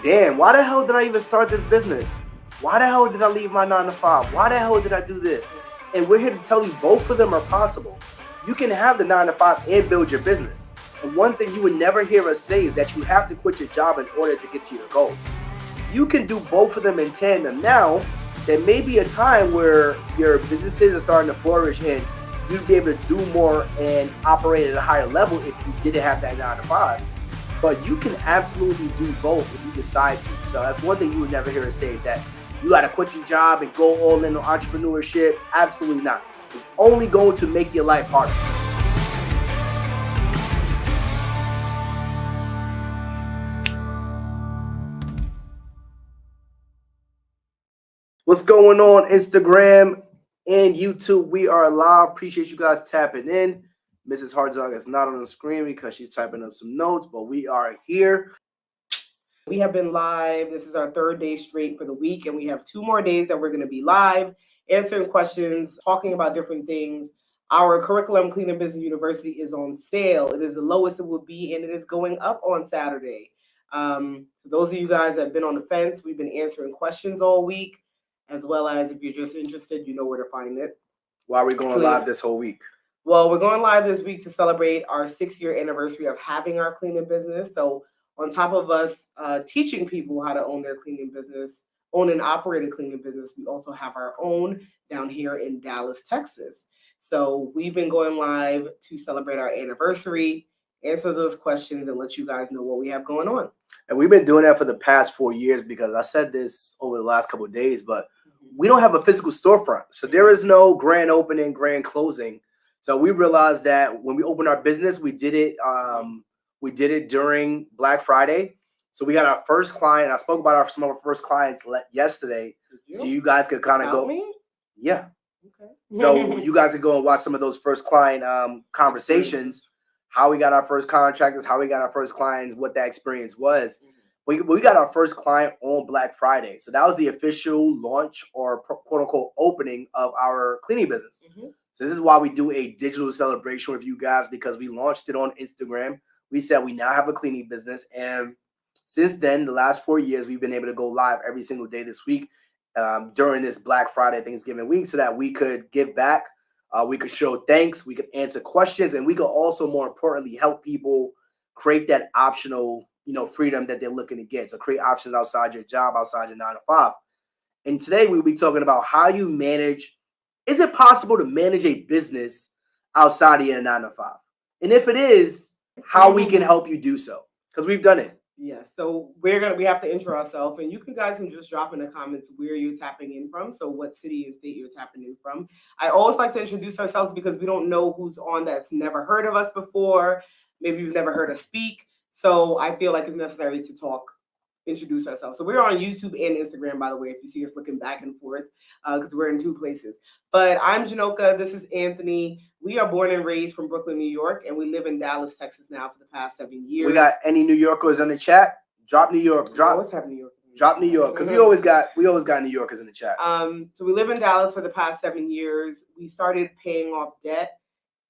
damn, why the hell did I even start this business? Why the hell did I leave my 9 to 5? Why the hell did I do this? And we're here to tell you both of them are possible. You can have the 9 to 5 and build your business. And one thing you would never hear us say is that you have to quit your job in order to get to your goals. You can do both of them in tandem. Now, there may be a time where your businesses are starting to flourish and you'd be able to do more and operate at a higher level if you didn't have that 9 to 5. But you can absolutely do both if you decide to. So that's one thing you would never hear us say is that you got to quit your job and go all in on entrepreneurship. Absolutely not. It's only going to make your life harder. What's going on Instagram and YouTube? We are live. Appreciate you guys tapping in. Mrs. Hartzog is not on the screen because she's typing up some notes, but we are here. We have been live. This is our third day straight for the week, and we have 2 more days that we're going to be live, answering questions, talking about different things. Our curriculum, Cleaning Business University, is on sale. It is the lowest it will be, and it is going up on Saturday. For those of you guys that have been on the fence, we've been answering questions all week, as well as if you're just interested, you know where to find it. Why are we going live this whole week? Well, we're going live this week to celebrate our 6-year anniversary of having our cleaning business. So on top of us teaching people how to own their cleaning business, own and operate a cleaning business, we also have our own down here in Dallas, Texas. So we've been going live to celebrate our anniversary, answer those questions, and let you guys know what we have going on. And we've been doing that for the past 4 years because I said this over the last couple of days, but we don't have a physical storefront. So there is no grand opening, grand closing. So we realized that when we opened our business, we did it during Black Friday. So we got our first client. I spoke about some of our first clients yesterday. So you guys could kind of go. Me? Yeah. Okay. So you guys could go and watch some of those first client conversations, how we got our first contractors, how we got our first clients, what that experience was. We got our first client on Black Friday. So that was the official launch or quote unquote opening of our cleaning business. So this is why we do a digital celebration with you guys, because we launched it on Instagram. We said we now have a cleaning business. And since then, the last 4 years, we've been able to go live every single day this week during this Black Friday Thanksgiving week so that we could give back. We could show thanks. We could answer questions. And we could also, more importantly, help people create that optional, freedom that they're looking to get. So create options outside your job, outside your 9 to 5. And today we'll be talking about how you manage. Is it possible to manage a business outside of your 9 to 5? And if it is, how we can help you do so, because we've done it. Yeah, so we have to intro ourselves, and you guys can just drop in the comments where you're tapping in from. So what city and state you're tapping in from. I always like to introduce ourselves because we don't know who's on that's never heard of us before. Maybe you've never heard us speak. So I feel like it's necessary to introduce ourselves. So we're on YouTube and Instagram, by the way, if you see us looking back and forth, because we're in 2 places. But I'm Janoka. This is Anthony. We are born and raised from Brooklyn, New York, and we live in Dallas, Texas now for the past 7 years. We got any New Yorkers in the chat? Drop New York. Always have New York. Drop New York, because we always got New Yorkers in the chat. So we live in Dallas for the past 7 years. We started paying off debt.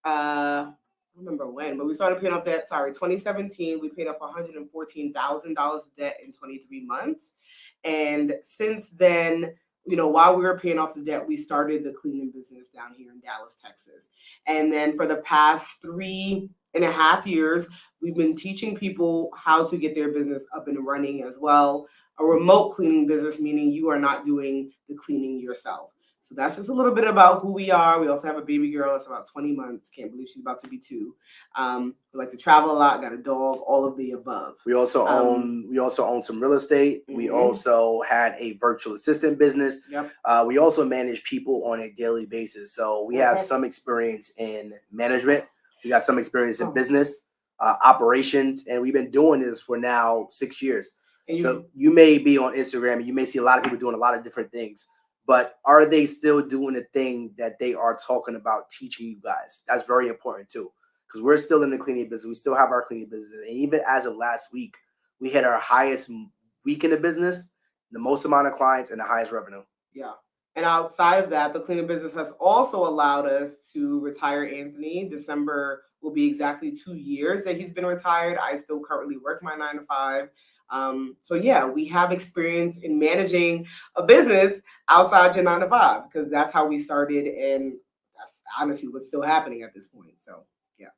I don't remember when, but we started paying off debt. 2017. We paid off $114,000 of debt in 23 months. And since then, while we were paying off the debt, we started the cleaning business down here in Dallas, Texas. And then for the past 3.5 years, we've been teaching people how to get their business up and running as well. A remote cleaning business, meaning you are not doing the cleaning yourself. So that's just a little bit about who we are. We also have a baby girl that's about 20 months. Can't believe she's about to be 2. We like to travel a lot, got a dog, all of the above. We also own some real estate. We also had a virtual assistant business. Yep. We also manage people on a daily basis. So we have some experience in management. We got some experience in business, operations, and we've been doing this for now 6 years. So you may be on Instagram and you may see a lot of people doing a lot of different things. But are they still doing the thing that they are talking about teaching you guys? That's very important too, because we're still in the cleaning business. We still have our cleaning business. And even as of last week, we had our highest week in the business, the most amount of clients, and the highest revenue. Yeah. And outside of that, the cleaning business has also allowed us to retire Anthony. December will be exactly 2 years that he's been retired. I still currently work my 9 to 5. So yeah, we have experience in managing a business outside your 9 to 5 because that's how we started, and that's honestly what's still happening at this point. So yeah,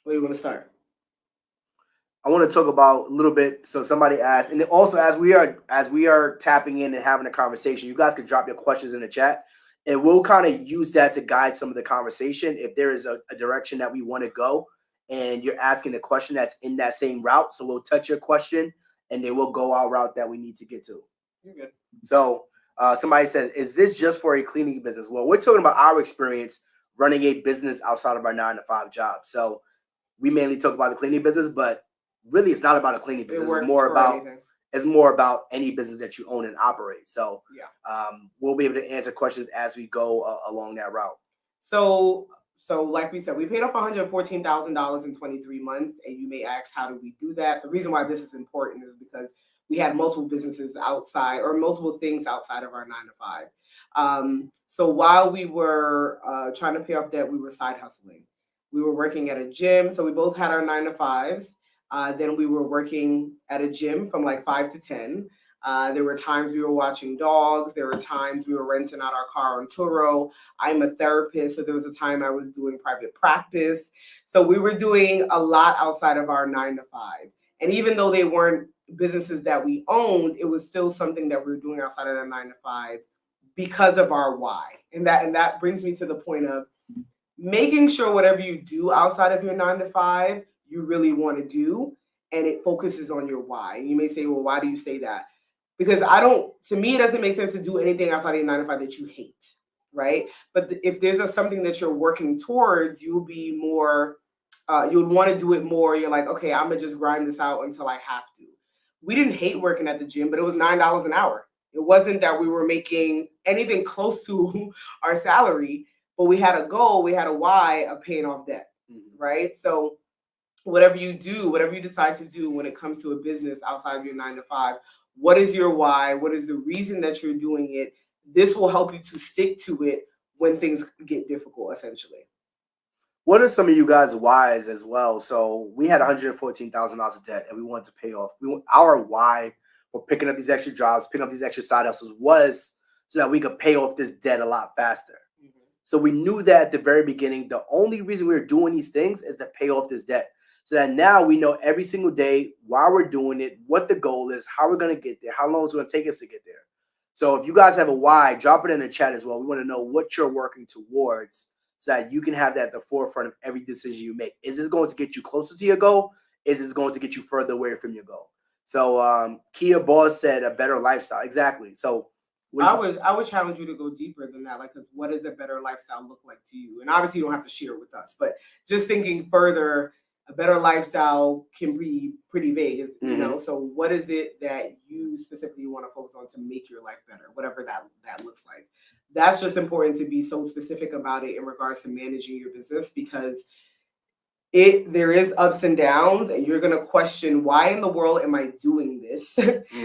where do you want to start? I want to talk about a little bit. So somebody asked, and also as we are tapping in and having a conversation, you guys can drop your questions in the chat, and we'll kind of use that to guide some of the conversation. If there is a direction that we want to go, and you're asking a question that's in that same route, so we'll touch your question, and then we'll go our route that we need to get to. You're good. So somebody said, "Is this just for a cleaning business?" Well, we're talking about our experience running a business outside of our 9 to 5 job. So we mainly talk about the cleaning business, but really it's not about a cleaning business. It works It's more for about anything. it's more about any business that you own and operate. So Yeah. we'll be able to answer questions as we go along that route. So like we said, we paid off $114,000 in 23 months. And you may ask, how do we do that? The reason why this is important is because we had multiple businesses outside, or multiple things outside of our 9 to 5. So while we were trying to pay off debt, we were side hustling. We were working at a gym. So we both had our 9 to 5s. Then we were working at a gym from like 5 to 10. There were times we were watching dogs. There were times we were renting out our car on Turo. I'm a therapist, so there was a time I was doing private practice. So we were doing a lot outside of our 9 to 5. And even though they weren't businesses that we owned, it was still something that we were doing outside of our 9 to 5 because of our why. And that brings me to the point of making sure whatever you do outside of your 9 to 5, you really want to do, and it focuses on your why. And you may say, well, why do you say that? Because to me, it doesn't make sense to do anything outside of your 9 to 5 that you hate, right? But if there's something that you're working towards, you'll be more, you'll want to do it more. You're like, okay, I'm gonna just grind this out until I have to. We didn't hate working at the gym, but it was $9 an hour. It wasn't that we were making anything close to our salary, but we had a goal, we had a why of paying off debt, right? So whatever you do, whatever you decide to do when it comes to a business outside of your 9 to 5, what is your why? What is the reason that you're doing it? This will help you to stick to it when things get difficult, essentially. What are some of you guys' whys as well? So we had $114,000 of debt, and we wanted to pay off. Our why for picking up these extra jobs, picking up these extra side hustles was so that we could pay off this debt a lot faster. So we knew that at the very beginning, the only reason we were doing these things is to pay off this debt. So that now we know every single day why we're doing it, what the goal is, how we're going to get there, how long it's going to take us to get there. So if you guys have a why, drop it in the chat as well. We want to know what you're working towards so that you can have that at the forefront of every decision you make. Is this going to get you closer to your goal? Is this going to get you further away from your goal? So Kia Boss said a better lifestyle. Exactly. So I would challenge you to go deeper than that. Like, because what does a better lifestyle look like to you? And obviously you don't have to share it with us, but just thinking further, a better lifestyle can be pretty vague, you know. So what is it that you specifically want to focus on to make your life better, whatever that looks like? That's just important to be so specific about it in regards to managing your business, because there is ups and downs, and you're going to question, why in the world am I doing this?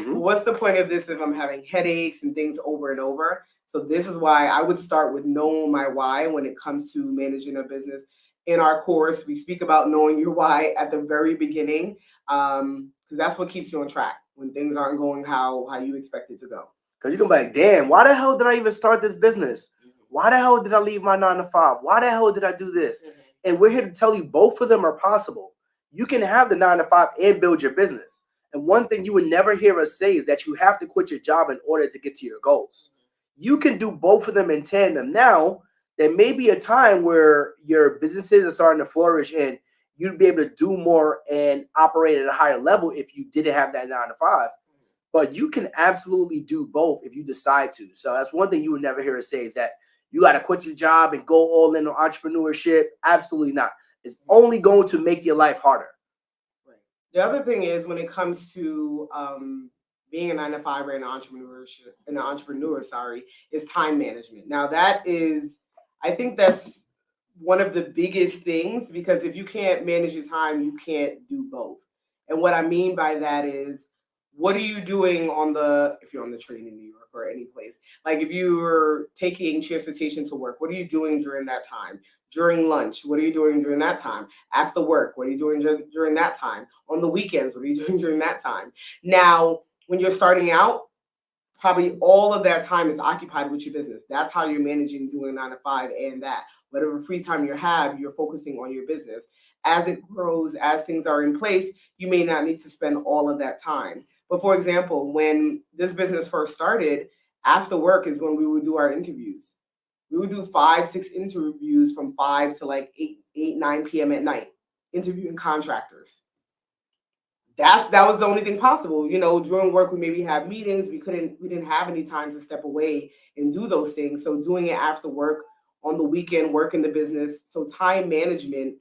What's the point of this if I'm having headaches and things over and over? So this is why I would start with knowing my why when it comes to managing a business. In our course, we speak about knowing your why at the very beginning, because that's what keeps you on track when things aren't going how you expect it to go. Because you can be like, damn, why the hell did I even start this business? Why the hell did I leave my 9 to 5? Why the hell did I do this? And we're here to tell you both of them are possible. You can have the 9 to 5 and build your business. And one thing you would never hear us say is that you have to quit your job in order to get to your goals. You can do both of them in tandem. Now, there may be a time where your businesses are starting to flourish and you'd be able to do more and operate at a higher level if you didn't have that 9 to 5. But you can absolutely do both if you decide to. So that's one thing you would never hear us say, is that you got to quit your job and go all in on entrepreneurship. Absolutely not. It's only going to make your life harder. Right. The other thing is, when it comes to being a 9 to 5 and an entrepreneur, is time management. Now I think that's one of the biggest things, because if you can't manage your time, you can't do both. And what I mean by that is, what are you doing if you're on the train in New York or any place? Like if you're taking transportation to work, what are you doing during that time? During lunch, what are you doing during that time? After work, what are you doing during that time? On the weekends, what are you doing during that time? Now, when you're starting out, probably all of that time is occupied with your business. That's how you're managing doing 9 to 5 and that. Whatever free time you have, you're focusing on your business. As it grows, as things are in place, you may not need to spend all of that time. But for example, when this business first started, after work is when we would do our interviews. We would do 5, 6 interviews from 5 to like 8, 9 p.m. at night, interviewing contractors. That was the only thing possible. During work we maybe have meetings. We didn't have any time to step away and do those things. So doing it after work, on the weekend, work in the business. So time management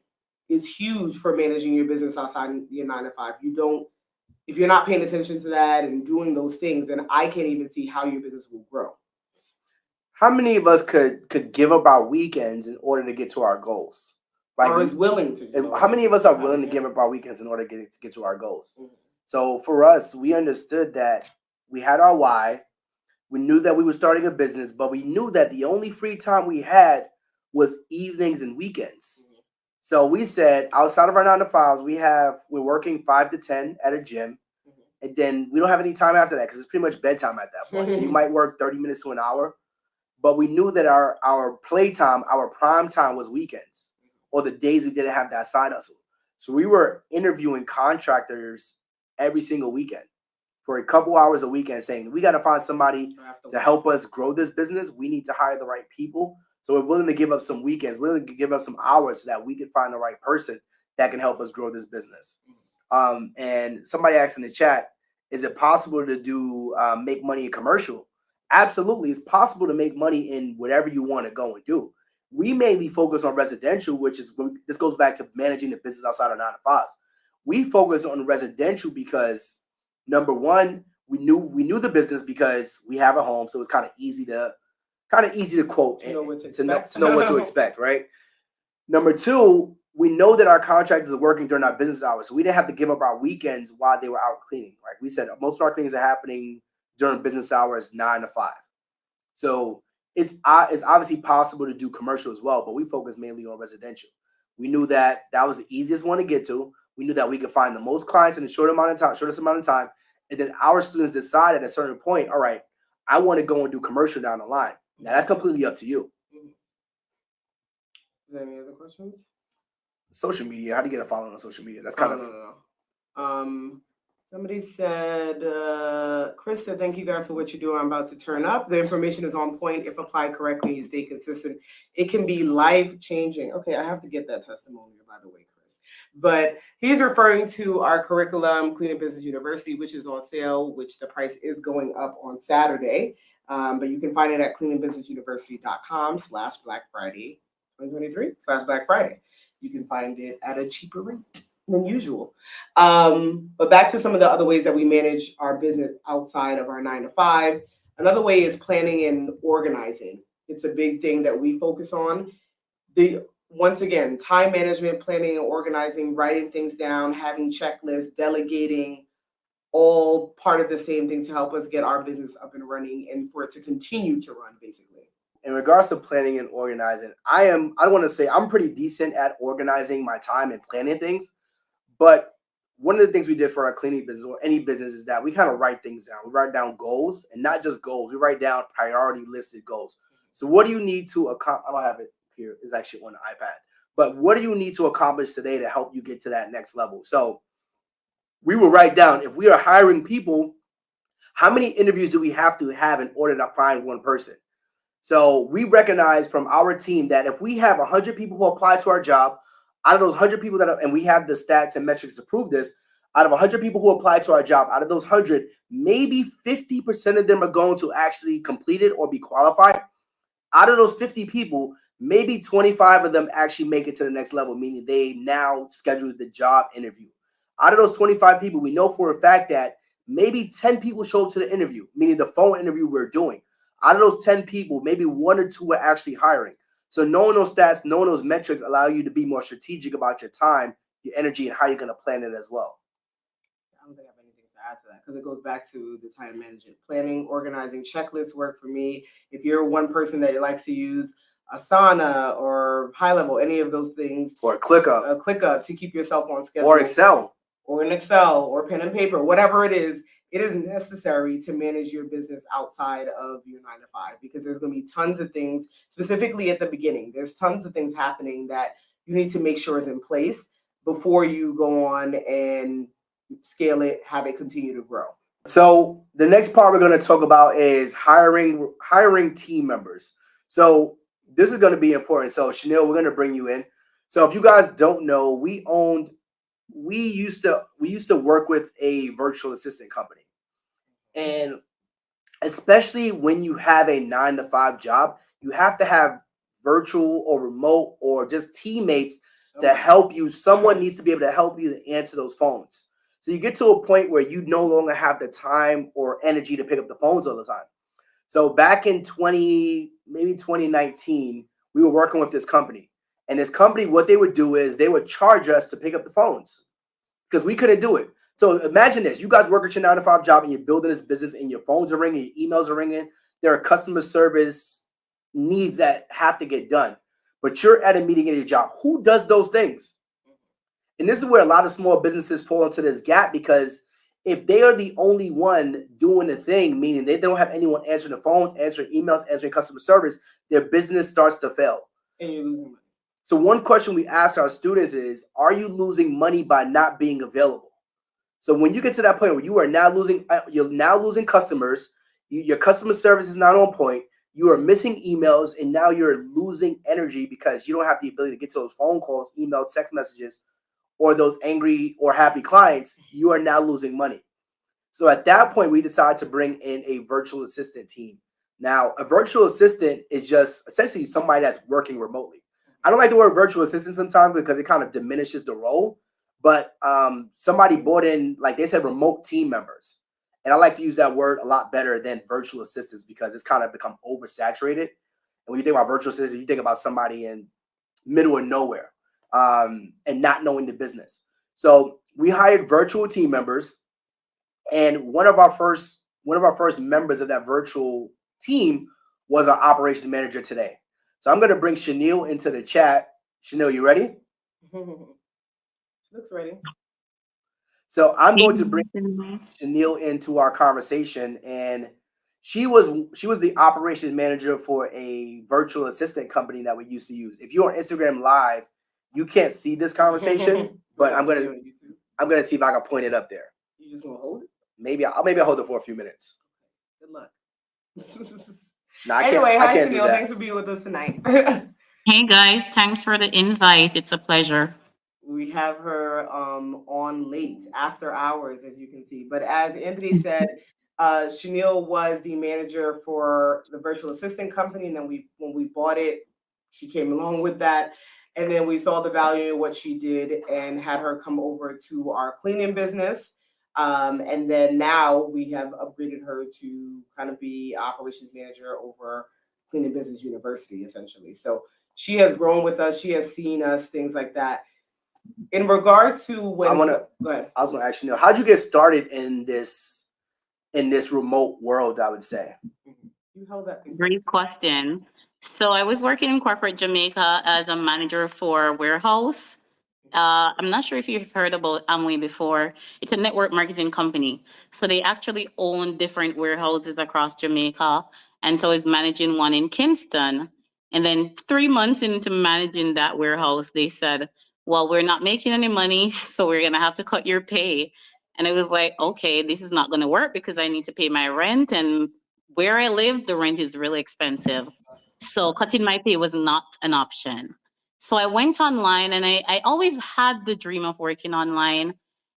is huge for managing your business outside your 9 to 5. If you're not paying attention to that and doing those things, then I can't even see how your business will grow. How many of us could give up our weekends in order to get to our goals? Or is willing to. How many of us are willing to give up our weekends in order to get to our goals? Mm-hmm. So for us, we understood that we had our why. We knew that we were starting a business, but we knew that the only free time we had was evenings and weekends. Mm-hmm. So we said, outside of our 9 to 5s, we're working 5 to 10 at a gym. Mm-hmm. And then we don't have any time after that because it's pretty much bedtime at that point. Mm-hmm. So you might work 30 minutes to an hour. But we knew that our playtime, our prime time was weekends or the days we didn't have that side hustle. So we were interviewing contractors every single weekend for a couple hours a weekend saying, we got to find somebody to help us grow this business. We need to hire the right people. So we're willing to give up some weekends. We're willing to give up some hours so that we can find the right person that can help us grow this business. And somebody asked in the chat, is it possible to do make money in commercial? Absolutely. It's possible to make money in whatever you want to go and do. We mainly focus on residential, this goes back to managing the business outside of 9 to 5s. We focus on residential because, number one, we knew the business because we have a home, so it's kind of easy to quote to know what to expect, right? Number two, we know that our contractors are working during our business hours, so we didn't have to give up our weekends while they were out cleaning. Right? We said most of our cleanings are happening during business hours 9 to 5. So it's obviously possible to do commercial as well, but we focus mainly on residential. We knew that was the easiest one to get to. We knew that we could find the most clients in the shortest amount of time. And then our students decided at a certain point, all right, I want to go and do commercial down the line. Now that's completely up to you. Is there any other questions? Social media. How do you get a following on social media? That's kind of. No. Somebody said, Chris said, thank you guys for what you're doing. I'm about to turn up. The information is on point. If applied correctly, you stay consistent. It can be life-changing. Okay, I have to get that testimonial, by the way, Chris. But he's referring to our curriculum, Clean Business University, which is on sale, which the price is going up on Saturday. But you can find it at cleanandbusinessuniversity.com/Black Friday 2023/Black Friday. You can find it at a cheaper rate than usual. But back to some of the other ways that we manage our business outside of our 9 to 5. Another way is planning and organizing. It's a big thing that we focus on. Once again, time management, planning and organizing, writing things down, having checklists, delegating, all part of the same thing to help us get our business up and running and for it to continue to run, basically. In regards to planning and organizing, I don't want to say I'm pretty decent at organizing my time and planning things. But one of the things we did for our cleaning business or any business is that we kind of write things down. We write down goals, and not just goals. We write down priority listed goals. So what do you need to accomplish? I don't have it here. It's actually on the iPad. But what do you need to accomplish today to help you get to that next level? So we will write down, if we are hiring people, how many interviews do we have to have in order to find one person? So we recognize from our team that if we have 100 people who apply to our job, out of those 100 people and we have the stats and metrics to prove this, out of 100 people who apply to our job, out of those 100, maybe 50% of them are going to actually complete it or be qualified. Out of those 50 people, maybe 25 of them actually make it to the next level, meaning they now schedule the job interview. Out of those 25 people, we know for a fact that maybe 10 people show up to the interview, meaning the phone interview we're doing. Out of those 10 people, maybe 1 or 2 are actually hiring. So knowing those stats, knowing those metrics allow you to be more strategic about your time, your energy, and how you're going to plan it as well. I don't think I have anything to add to that. because it goes back to the time management. Planning, organizing, checklists work for me. If you're one person that likes to use Asana or High Level, any of those things, or ClickUp, ClickUp to keep yourself on schedule, or Excel, or in Excel, or pen and paper, whatever it is necessary to manage your business outside of your 9 to 5, because there's going to be tons of things, specifically at the beginning. There's tons of things happening that you need to make sure is in place before you go on and scale it, have it continue to grow. So the next part we're going to talk about is hiring team members. So this is going to be important. So Chanel, we're going to bring you in. So if you guys don't know, we used to work with a virtual assistant company. And especially when you have a 9 to 5 job, you have to have virtual or remote or just teammates to help you. Someone needs to be able to help you to answer those phones. So you get to a point where you no longer have the time or energy to pick up the phones all the time. So back in 2019, we were working with this company. And this company, what they would do is they would charge us to pick up the phones because we couldn't do it. So imagine this. You guys work at your 9 to 5 job and you're building this business and your phones are ringing, your emails are ringing. There are customer service needs that have to get done. But you're at a meeting at your job. Who does those things? And this is where a lot of small businesses fall into this gap, because if they are the only one doing the thing, meaning they don't have anyone answering the phones, answering emails, answering customer service, their business starts to fail. And you're losing money. So one question we ask our students is, are you losing money by not being available? So when you get to that point where you're now losing customers, your customer service is not on point, you are missing emails, and now you're losing energy because you don't have the ability to get to those phone calls, emails, text messages, or those angry or happy clients, you are now losing money. So at that point, we decided to bring in a virtual assistant team. Now, a virtual assistant is just essentially somebody that's working remotely. I don't like the word virtual assistant sometimes because it kind of diminishes the role. But somebody brought in, like they said, remote team members. And I like to use that word a lot better than virtual assistants because it's kind of become oversaturated. And when you think about virtual assistants, you think about somebody in middle of nowhere and not knowing the business. So we hired virtual team members. And one of our first members of that virtual team was our operations manager today. So I'm going to bring Chanel into the chat. Chanel, you ready? Looks ready. So I'm going to bring Chanel into our conversation, and she was the operations manager for a virtual assistant company that we used to use. If you're on Instagram Live, you can't see this conversation, but I'm gonna see if I can point it up there. You just gonna hold it? Maybe I'll hold it for a few minutes. Good luck. No, Anyway, I hi can't Chanel. Thanks for being with us tonight. Hey guys, thanks for the invite. It's a pleasure. We have her on late, after hours, as you can see. But as Anthony said, Chanel was the manager for the virtual assistant company. And then when we bought it, she came along with that. And then we saw the value in what she did and had her come over to our cleaning business. And then now we have upgraded her to kind of be operations manager over Cleaning Business University, essentially. So she has grown with us. She has seen us, things like that. In regards to when go ahead. I was going to ask you, how'd you get started in this remote world? I would say. You held that thing. Great question. So I was working in corporate Jamaica as a manager for a warehouse. I'm not sure if you've heard about Amway before. It's a network marketing company. So they actually own different warehouses across Jamaica. And so I was managing one in Kingston. And then 3 months into managing that warehouse, they said, well, we're not making any money, so we're going to have to cut your pay. And it was like, okay, this is not going to work because I need to pay my rent. And where I live, the rent is really expensive. So cutting my pay was not an option. So I went online, and I always had the dream of working online.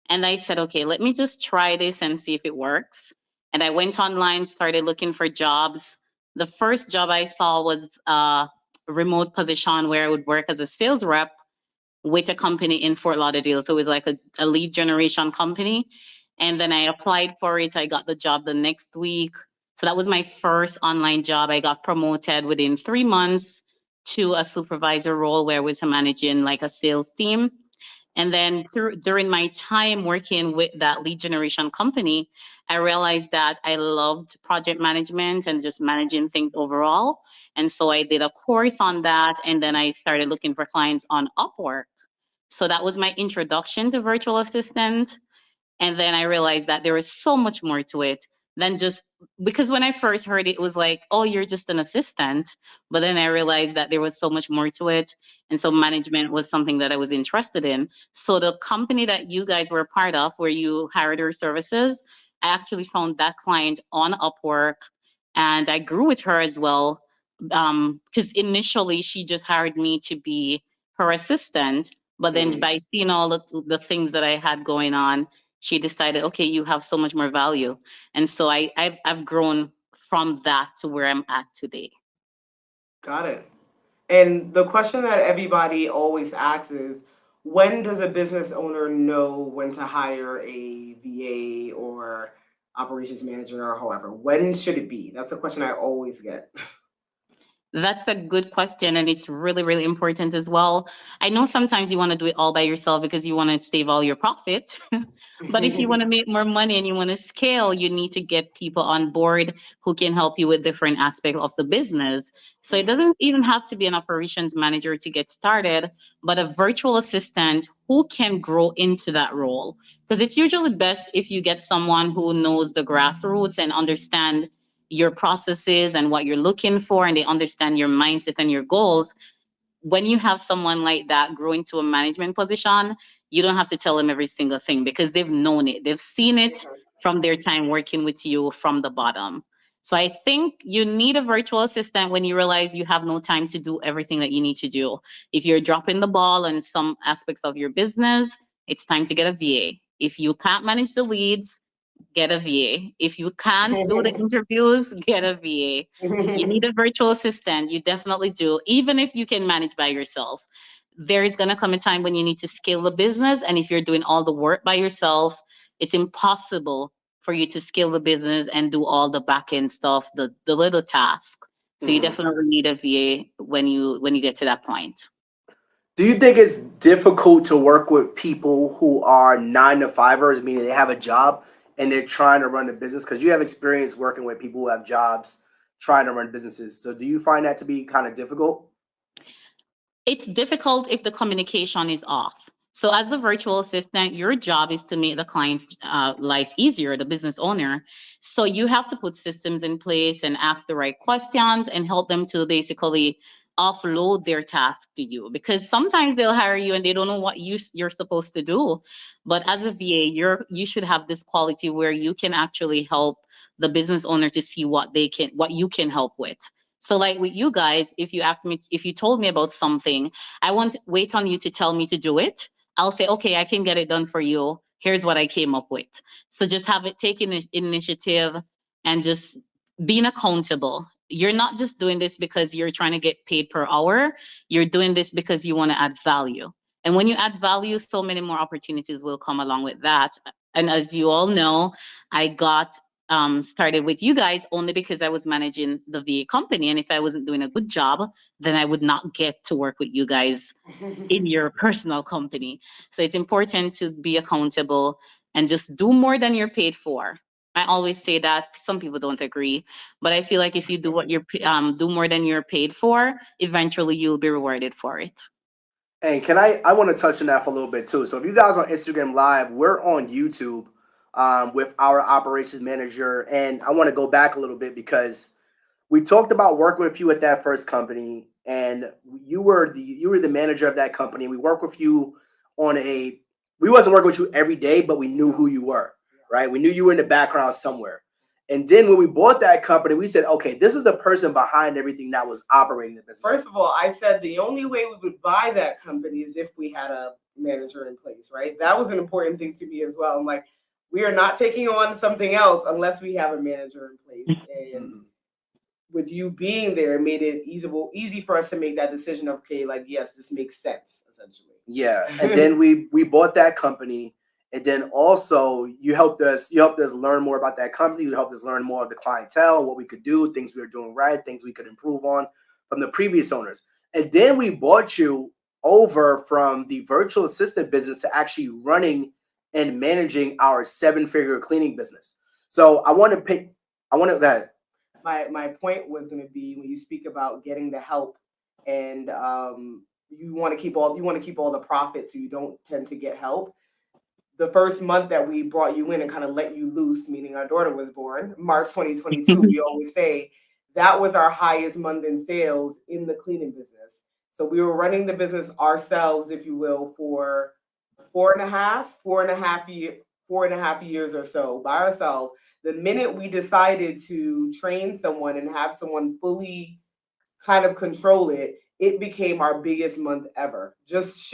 And I said, okay, let me just try this and see if it works. And I went online, started looking for jobs. The first job I saw was a remote position where I would work as a sales rep with a company in Fort Lauderdale. So it was like a lead generation company. And then I applied for it. I got the job the next week. So that was my first online job. I got promoted within 3 months to a supervisor role where I was managing like a sales team. And then during my time working with that lead generation company, I realized that I loved project management and just managing things overall. And so I did a course on that. And then I started looking for clients on Upwork. So that was my introduction to virtual assistant. And then I realized that there was so much more to it than just because when I first heard it, it was like, oh, you're just an assistant. But then I realized that there was so much more to it. And so management was something that I was interested in. So the company that you guys were a part of, where you hired your services, I actually found that client on Upwork and I grew with her as well. Because initially she just hired me to be her assistant. But then by seeing all the things that I had going on, she decided, okay, you have so much more value. And so I've grown from that to where I'm at today. Got it. And the question that everybody always asks is, when does a business owner know when to hire a VA or operations manager or however? When should it be? That's a question I always get. That's a good question, and it's really, really important as well. I know sometimes you want to do it all by yourself because you want to save all your profit. But if you want to make more money and you want to scale, you need to get people on board who can help you with different aspects of the business. So it doesn't even have to be an operations manager to get started, but a virtual assistant who can grow into that role. Because it's usually best if you get someone who knows the grassroots and understand your processes and what you're looking for, and they understand your mindset and your goals. When you have someone like that grow into a management position, you don't have to tell them every single thing because they've known it. They've seen it from their time working with you from the bottom. So I think you need a virtual assistant when you realize you have no time to do everything that you need to do. If you're dropping the ball on some aspects of your business, it's time to get a VA. If you can't manage the leads, get a VA. If you can't do the interviews, get a VA. You need a virtual assistant. You definitely do, even if you can manage by yourself. There is going to come a time when you need to scale the business. And if you're doing all the work by yourself, it's impossible for you to scale the business and do all the back end stuff, the little tasks. So you definitely need a VA when you get to that point. Do you think it's difficult to work with people who are 9 to 5ers, meaning they have a job and they're trying to run a business? Because you have experience working with people who have jobs trying to run businesses. So do you find that to be kind of difficult? It's difficult if the communication is off. So, as a virtual assistant, your job is to make the client's life easier, the business owner. So, you have to put systems in place and ask the right questions and help them to basically offload their task to you because sometimes they'll hire you and they don't know what you're supposed to do. But as a VA, you should have this quality where you can actually help the business owner to see what you can help with. So like with you guys, if you told me about something, I won't wait on you to tell me to do it. I'll say, okay, I can get it done for you. Here's what I came up with. So just have it taking initiative and just being accountable. You're not just doing this because you're trying to get paid per hour. You're doing this because you want to add value. And when you add value, so many more opportunities will come along with that. And as you all know, I got started with you guys only because I was managing the VA company. And if I wasn't doing a good job, then I would not get to work with you guys in your personal company. So it's important to be accountable and just do more than you're paid for. I always say that some people don't agree, but I feel like if you do what do more than you're paid for, eventually you'll be rewarded for it. And I want to touch on that for a little bit too. So if you guys on Instagram Live, we're on YouTube with our operations manager. And I want to go back a little bit because we talked about working with you at that first company, and you were the manager of that company. We worked with you we wasn't working with you every day, but we knew who you were, right? We knew you were in the background somewhere. And then when we bought that company, we said, okay, this is the person behind everything that was operating the business. First of all, I said the only way we would buy that company is if we had a manager in place, right? That was an important thing to me as well. I'm like, we are not taking on something else unless we have a manager in place. And with you being there, it made it easy for us to make that decision of, okay, like, yes, this makes sense, essentially. Yeah. And then we bought that company. And then also you helped us learn more about that company. You helped us learn more of the clientele, what we could do, things we were doing right, things we could improve on from the previous owners. And then we bought you over from the virtual assistant business to actually running and managing our 7-figure cleaning business. So I want to pick, I want to, go ahead. My point was going to be when you speak about getting the help and you want to keep all the profits, so you don't tend to get help. The first month that we brought you in and kind of let you loose, meaning our daughter was born, March 2022, we always say that was our highest month in sales in the cleaning business. So we were running the business ourselves, if you will, for 4.5 years or so by ourselves. The minute we decided to train someone and have someone fully kind of control it, it became our biggest month ever. Just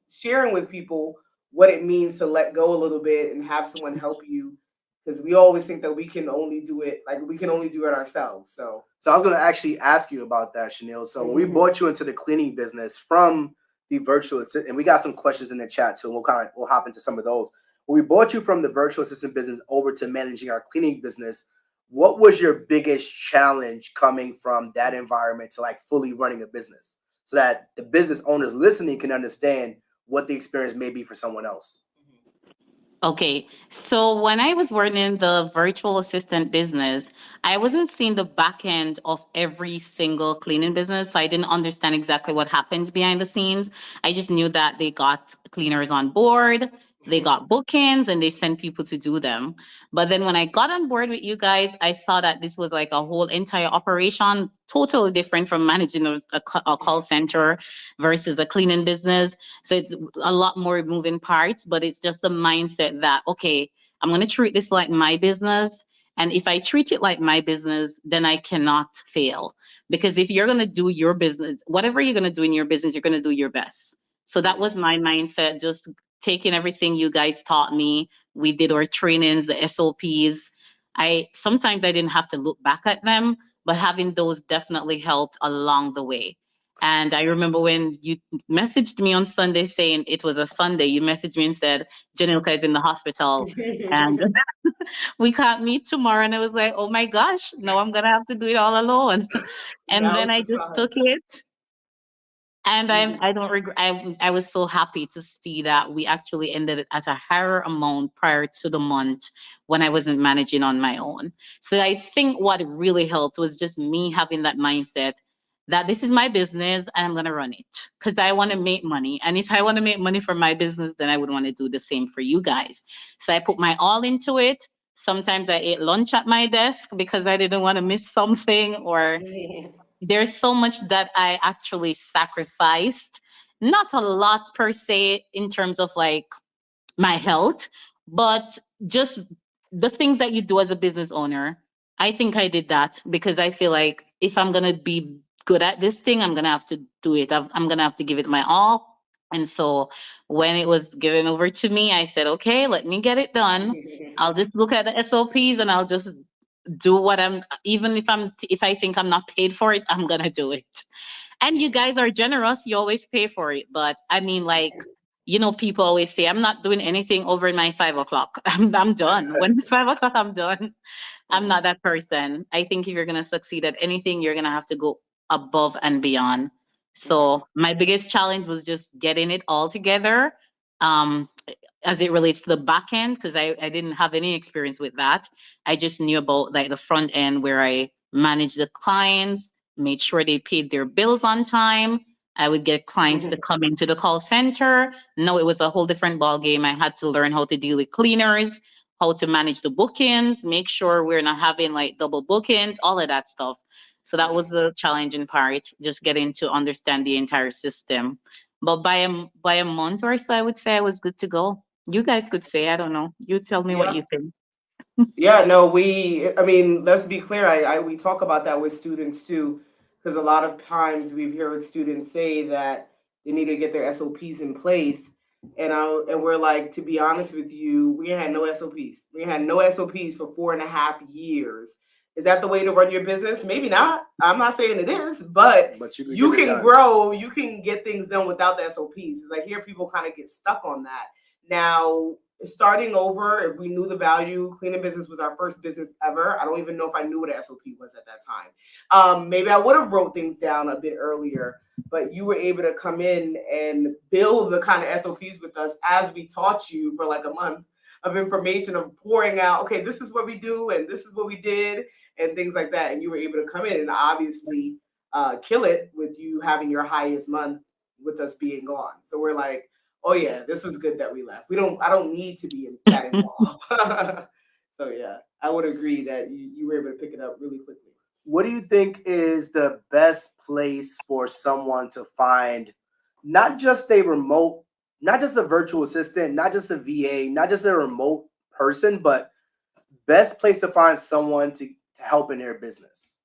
sharing with people what it means to let go a little bit and have someone help you, because we always think that we can only do it ourselves. So I was going to actually ask you about that, Chanel. So when we brought you into the cleaning business from the virtual assistant, and we got some questions in the chat, so we'll hop into some of those. When we brought you from the virtual assistant business over to managing our cleaning business, what was your biggest challenge coming from that environment to like fully running a business, so that the business owners listening can understand what the experience may be for someone else? Okay, so when I was working in the virtual assistant business, I wasn't seeing the back end of every single cleaning business. I didn't understand exactly what happens behind the scenes. I just knew that they got cleaners on board, they got bookings, and they sent people to do them. But then when I got on board with you guys, I saw that this was like a whole entire operation, totally different from managing a call center versus a cleaning business. So it's a lot more moving parts, but it's just the mindset that, okay, I'm going to treat this like my business. And if I treat it like my business, then I cannot fail. Because if you're going to do your business, whatever you're going to do in your business, you're going to do your best. So that was my mindset, just taking everything you guys taught me. We did our trainings, the SOPs. Sometimes I didn't have to look back at them, but having those definitely helped along the way. And I remember when you messaged me on Sunday saying it was a Sunday, you messaged me and said, Janilka is in the hospital and we can't meet tomorrow. And I was like, oh my gosh, no, I'm going to have to do it all alone. And that then was I the just time. took it. And I don't regret. I was so happy to see that we actually ended it at a higher amount prior to the month when I wasn't managing on my own. So I think what really helped was just me having that mindset that this is my business and I'm gonna run it because I want to make money. And if I want to make money for my business, then I would want to do the same for you guys. So I put my all into it. Sometimes I ate lunch at my desk because I didn't want to miss something, or there's so much that I actually sacrificed. Not a lot per se in terms of like my health, but just the things that you do as a business owner. I think I did that because I feel like if I'm going to be good at this thing, I'm going to have to do it. I'm going to have to give it my all. And so when it was given over to me, I said, okay, let me get it done. I'll just look at the SOPs and I'll just do what even if I think I'm not paid for it, I'm gonna do it. And you guys are generous, you always pay for it. But I mean, like, people always say I'm not doing anything over my 5 o'clock. I'm done. When it's 5 o'clock, I'm done. I'm not that person. I think if you're gonna succeed at anything, you're gonna have to go above and beyond. So my biggest challenge was just getting it all together. Um, as it relates to the back end, because I didn't have any experience with that. I just knew about like the front end where I managed the clients, made sure they paid their bills on time. I would get clients to come into the call center. No, it was a whole different ball game. I had to learn how to deal with cleaners, how to manage the bookings, make sure we're not having like double bookings, all of that stuff. So that was the challenging part, just getting to understand the entire system. But by a month or so, I would say I was good to go. You guys could say, I don't know. You tell me what Yeah. you think. Yeah, no, I mean, let's be clear. We talk about that with students too, because a lot of times we've heard students say that they need to get their SOPs in place. And we're like, to be honest with you, we had no SOPs. We had no SOPs for 4.5 years. Is that the way to run your business? Maybe not. I'm not saying it is, but you can grow, you can get things done without the SOPs. Like, here people kind of get stuck on that. Now, starting over, if we knew the value, cleaning business was our first business ever. I don't even know if I knew what an SOP was at that time. Maybe I would have wrote things down a bit earlier, but you were able to come in and build the kind of SOPs with us as we taught you for like a month of information of pouring out, okay, this is what we do and this is what we did and things like that. And you were able to come in and obviously kill it with you having your highest month with us being gone. So we're like, oh yeah, this was good that we left. I don't need to be that involved. So yeah, I would agree that you were able to pick it up really quickly. What do you think is the best place for someone to find not just a remote, not just a virtual assistant, not just a VA, not just a remote person, but best place to find someone to help in their business?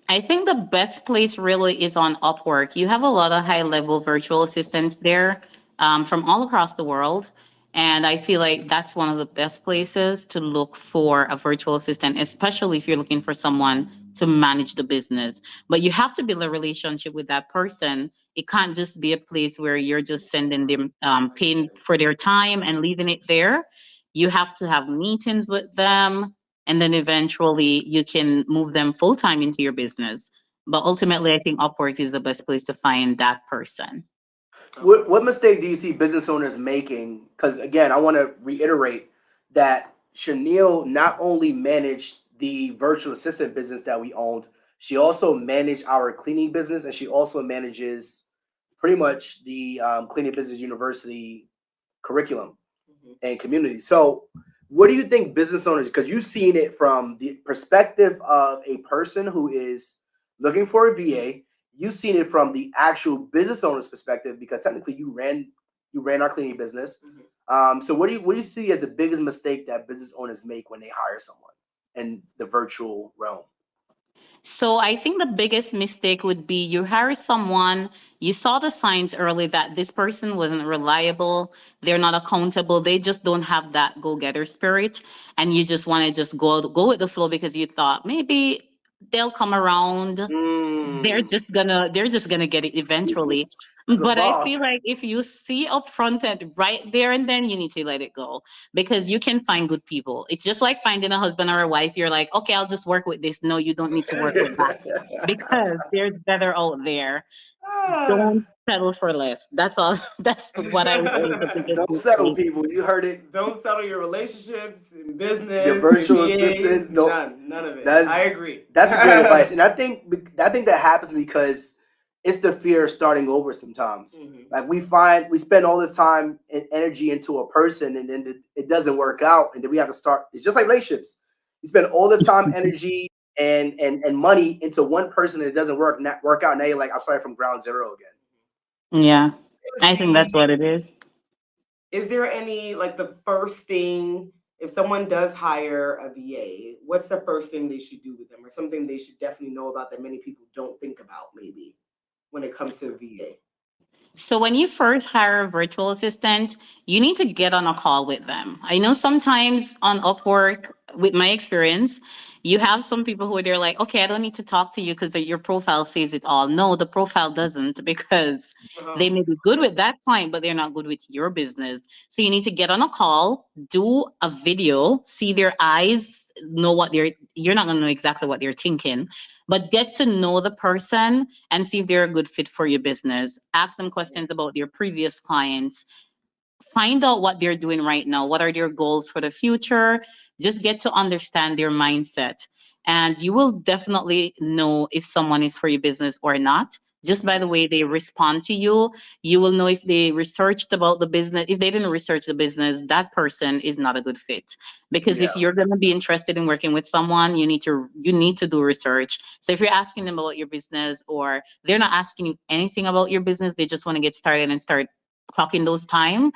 I think the best place really is on Upwork. You have a lot of high level virtual assistants there from all across the world. And I feel like that's one of the best places to look for a virtual assistant, especially if you're looking for someone to manage the business. But you have to build a relationship with that person. It can't just be a place where you're just sending them, paying for their time and leaving it there. You have to have meetings with them, and then eventually you can move them full time into your business. But ultimately, I think Upwork is the best place to find that person. What mistake do you see business owners making? Because again, I want to reiterate that Chanel not only managed the virtual assistant business that we owned, she also managed our cleaning business, and she also manages pretty much the Cleaning Business University curriculum and community. So, what do you think business owners? Because you've seen it from the perspective of a person who is looking for a VA. You've seen it from the actual business owner's perspective because technically you ran our cleaning business. So what do you see as the biggest mistake that business owners make when they hire someone in the virtual realm? So I think the biggest mistake would be you hire someone, you saw the signs early that this person wasn't reliable, they're not accountable, they just don't have that go-getter spirit, and you just want to just go with the flow because you thought maybe they'll come around. Mm. They're just gonna get it eventually. That's a But I bar. feel like if you see up front and right there and then you need to let it go because you can find good people. It's just like finding a husband or a wife. You're like, okay, I'll just work with this. No, you don't need to work with that because there's better out there. Ah. Don't settle for less. That's all. That's what I would say is the biggest Don't settle, mistake. people. You heard it. Don't settle your relationships in Your business, in virtual VAs, assistants don't. none of it. That's I agree. that's a great advice, and I think that happens because it's the fear of starting over sometimes. Mhm. Like we spend all this time and energy into a person, and then it doesn't work out, and then we have to start. It's just like relationships. You spend all this time, energy, and money into one person, and it doesn't work out. Now you're like, I'm starting from ground zero again. Yeah, Is I think that's the what it is. is there any like the first thing if someone does hire a VA, what's the first thing they should do with them, or something they should definitely know about that many people don't think about maybe when it comes to VA? So when you first hire a virtual assistant, you need to get on a call with them. I know sometimes on Upwork, with my experience, you have some people who they're like, okay, I don't need to talk to you because your profile says it all. No, the profile doesn't because Uh-huh. they may be good with that client, but they're not good with your business. So you need to get on a call, do a video, see their eyes, know what you're not gonna know exactly what they're thinking, but get to know the person and see if they're a good fit for your business. Ask them questions about their previous clients. Find out what they're doing right now. What are their goals for the future? Just get to understand their mindset. And you will definitely know if someone is for your business or not. Just by the way they respond to you, you will know if they researched about the business. If they didn't research the business, that person is not a good fit. Because Yeah. if you're going to be interested in working with someone, you need to do research. So if you're asking them about your business or they're not asking you anything about your business, they just want to get started and start clocking those time,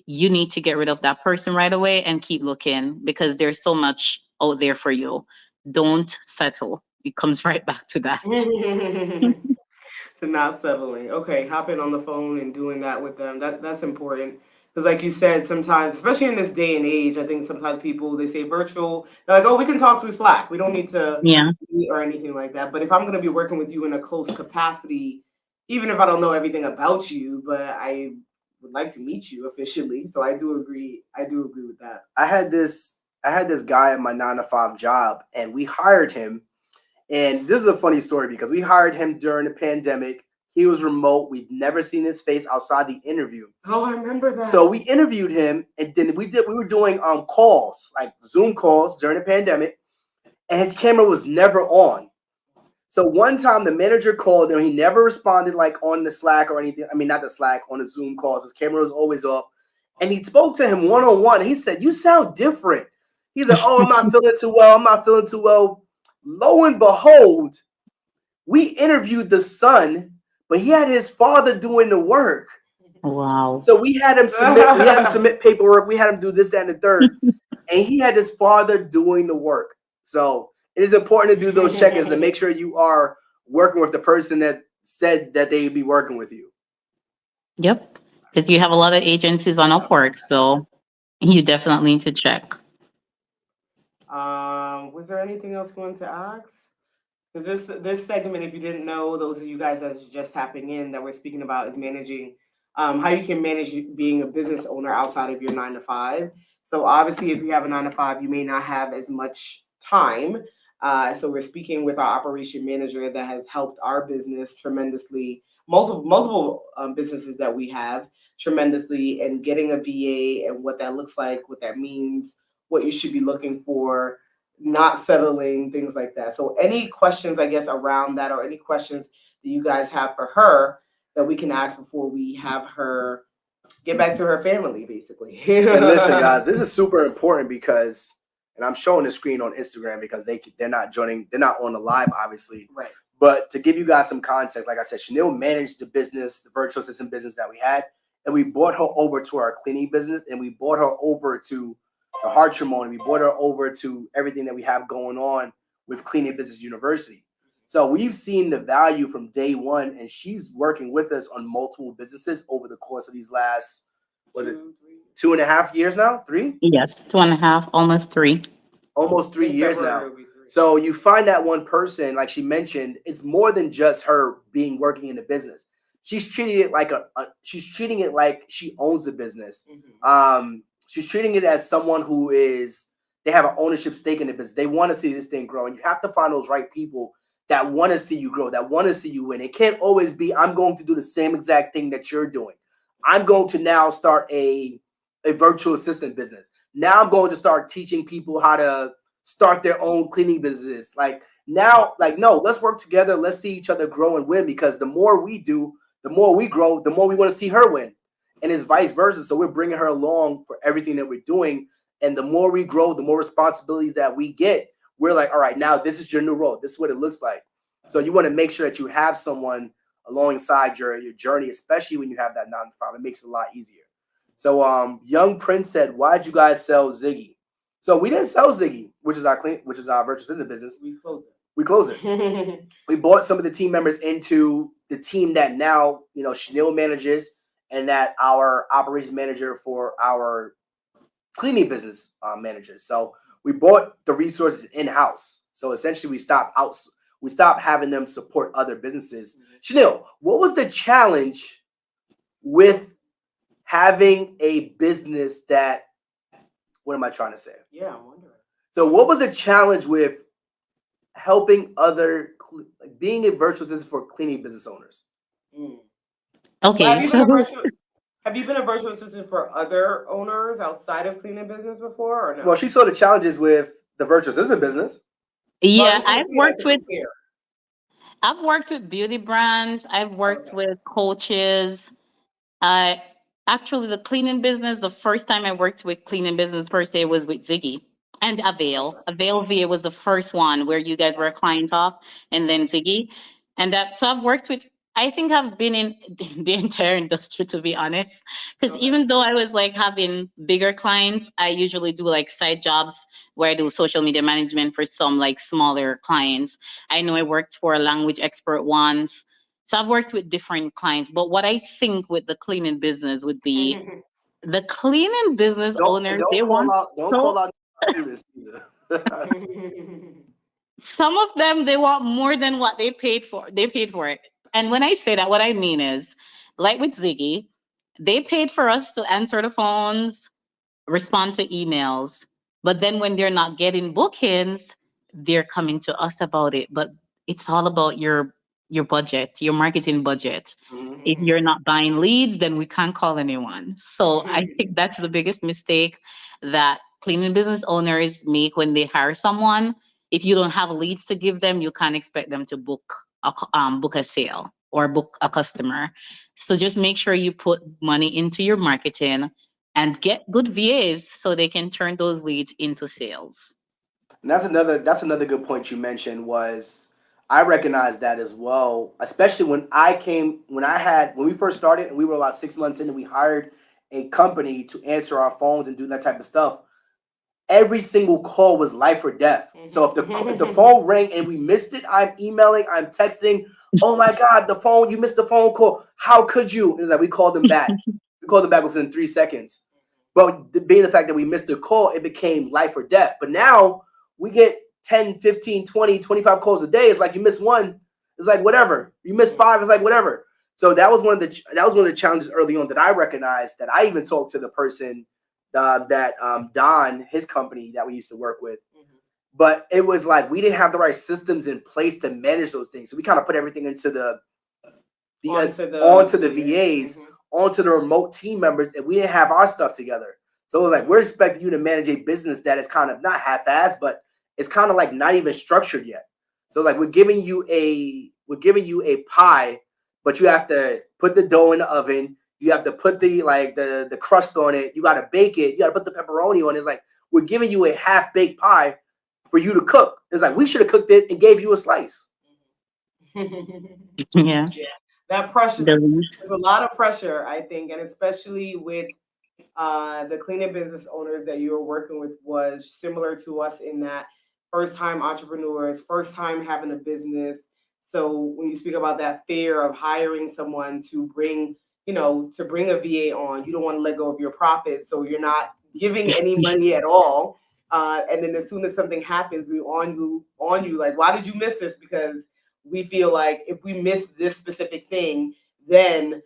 you need to get rid of that person right away and keep looking because there's so much out there for you. Don't settle. It comes right back to that. To not settling. Okay, hopping on the phone and doing that with them. That's important. Because like you said, sometimes, especially in this day and age, I think sometimes people they say virtual, they're like, oh, we can talk through Slack. We don't need to Yeah. meet or anything like that. But if I'm gonna be working with you in a close capacity, even if I don't know everything about you, but I would like to meet you officially. So I do agree. I do agree with that. I had this guy at my 9 to 5 job, and we hired him. And this is a funny story because we hired him during the pandemic. He was remote. We'd never seen his face outside the interview. Oh, I remember that. So we interviewed him, and then we were doing calls, like Zoom calls during the pandemic, and his camera was never on. So one time the manager called him, he never responded like on the Slack or anything. I mean, not the Slack, on the Zoom calls. His camera was always off. And he spoke to him one-on-one. He said, "You sound different." He's like, "Oh, I'm not feeling too well. I'm not feeling too well." Lo and behold, we interviewed the son, but he had his father doing the work. Wow. So we had him submit paperwork. We had him do this, that, and the third. And he had his father doing the work. So it is important to do those check-ins and make sure you are working with the person that said that they would be working with you. Yep. Because you have a lot of agencies on Upwork, so you definitely need to check. Was there anything else you wanted to ask? Because this segment, if you didn't know, those of you guys that are just tapping in, that we're speaking about is managing, how you can manage being a business owner outside of your 9 to 5. So obviously, if you have a 9 to 5, you may not have as much time. So we're speaking with our operation manager that has helped our business tremendously, multiple businesses that we have tremendously, and getting a VA and what that looks like, what that means, what you should be looking for, not settling, things like that. So any questions, I guess, around that, or any questions that you guys have for her that we can ask before we have her get back to her family, basically. And listen, guys, this is super important because, and I'm showing the screen on Instagram because they're not joining, they're not on the live, obviously. Right. But to give you guys some context, like I said, Chanel managed the business, the virtual assistant business that we had, and we brought her over to our cleaning business, and we brought her over to the Hartrimony. We brought her over to everything that we have going on with Cleaning Business University. So we've seen the value from day one, and she's working with us on multiple businesses over the course of these last, was it 2.5 years now? 3? Yes, 2.5, almost 3. Almost 3 years now. So you find that one person, like she mentioned, it's more than just her being working in the business. She's treating it like she's treating it like she owns the business. Mm-hmm. She's treating it as someone who they have an ownership stake in the business. They want to see this thing grow, and you have to find those right people that want to see you grow, that want to see you win. It can't always be, I'm going to do the same exact thing that you're doing. I'm going to now start a virtual assistant business. Now I'm going to start teaching people how to start their own cleaning business. No, let's work together. Let's see each other grow and win, because the more we do, the more we grow, the more we want to see her win. And it's vice versa. So we're bringing her along for everything that we're doing. And the more we grow, the more responsibilities that we get. We're like, all right, now this is your new role. This is what it looks like. So you want to make sure that you have someone alongside your journey, especially when you have that 9 to 5. It makes it a lot easier. So Young Prince said, why'd you guys sell Ziggy? So we didn't sell Ziggy, which is our virtual assistant business. We closed it. We bought some of the team members into the team that now, Chanel manages, and that our operations manager for our cleaning business manages. So we bought the resources in-house. So essentially we stopped having them support other businesses. Mm-hmm. Chanel, what was the challenge with having a business that, what am I trying to say? Yeah, I'm wondering. So what was a challenge with helping being a virtual assistant for cleaning business owners? Okay. Have you been a virtual assistant for other owners outside of cleaning business before, or no? Well, she saw the challenges with the virtual assistant business. Yeah, I've worked with beauty brands. I've worked with coaches. Actually, the cleaning business, the first time I worked with cleaning business per se was with Ziggy and Avail. Avail VA was the first one where you guys were a client of, and then Ziggy. So I've worked with, I think I've been in the entire industry, to be honest. Because even though I was like having bigger clients, I usually do like side jobs where I do social media management for some like smaller clients. I know I worked for a language expert once. So I've worked with different clients, but what I think with the cleaning business would be the cleaning business owners, don't call out some of them, they want more than what they paid for. They paid for it. And when I say that, what I mean is, like with Ziggy, They paid for us to answer the phones, respond to emails. But then when they're not getting bookings, they're coming to us about it. But it's all about your budget, your marketing budget. Mhm. If you're not buying leads, then we can't call anyone. So I think that's the biggest mistake that cleaning business owners make when they hire someone. If you don't have leads to give them, you can't expect them to book a sale or book a customer. So just make sure you put money into your marketing and get good VAs so they can turn those leads into sales. And that's another good point you mentioned was I recognize that as well, especially when we first started and we were about 6 months in and we hired a company to answer our phones and do that type of stuff. Every single call was life or death. So if the phone rang and we missed it, I'm emailing, I'm texting. Oh my God, the phone! You missed the phone call. How could you? It was like we called them back. We called them back within 3 seconds. But being the fact that we missed the call, it became life or death. But now we get 10, 15, 20, 25 calls a day. It's like you miss one, it's like whatever. You miss five, it's like whatever. So that was one of the challenges early on that I recognized. That I even talked to the person that Don, his company that we used to work with. But it was like we didn't have the right systems in place to manage those things. So we kind of put everything into onto the VAs, onto the remote team members, and we didn't have our stuff together. So it was like we're expecting you to manage a business that is kind of not half-assed, but it's kind of like not even structured yet. So like we're giving you a pie, but you have to put the dough in the oven. You have to put the crust on it. You got to bake it. You got to put the pepperoni on it. It's like we're giving you a half-baked pie for you to cook. It's like we should have cooked it and gave you a slice. Yeah. That pressure, The there's a lot of pressure, I think, and especially with the cleaning business owners that you were working with was similar to us in that first time entrepreneurs, first time having a business. So when you speak about that fear of hiring someone to bring, to bring a VA on, you don't want to let go of your profit. So you're not giving any money at all. And then as soon as something happens, we on you like, why did you miss this? Because we feel like if we miss this specific thing, then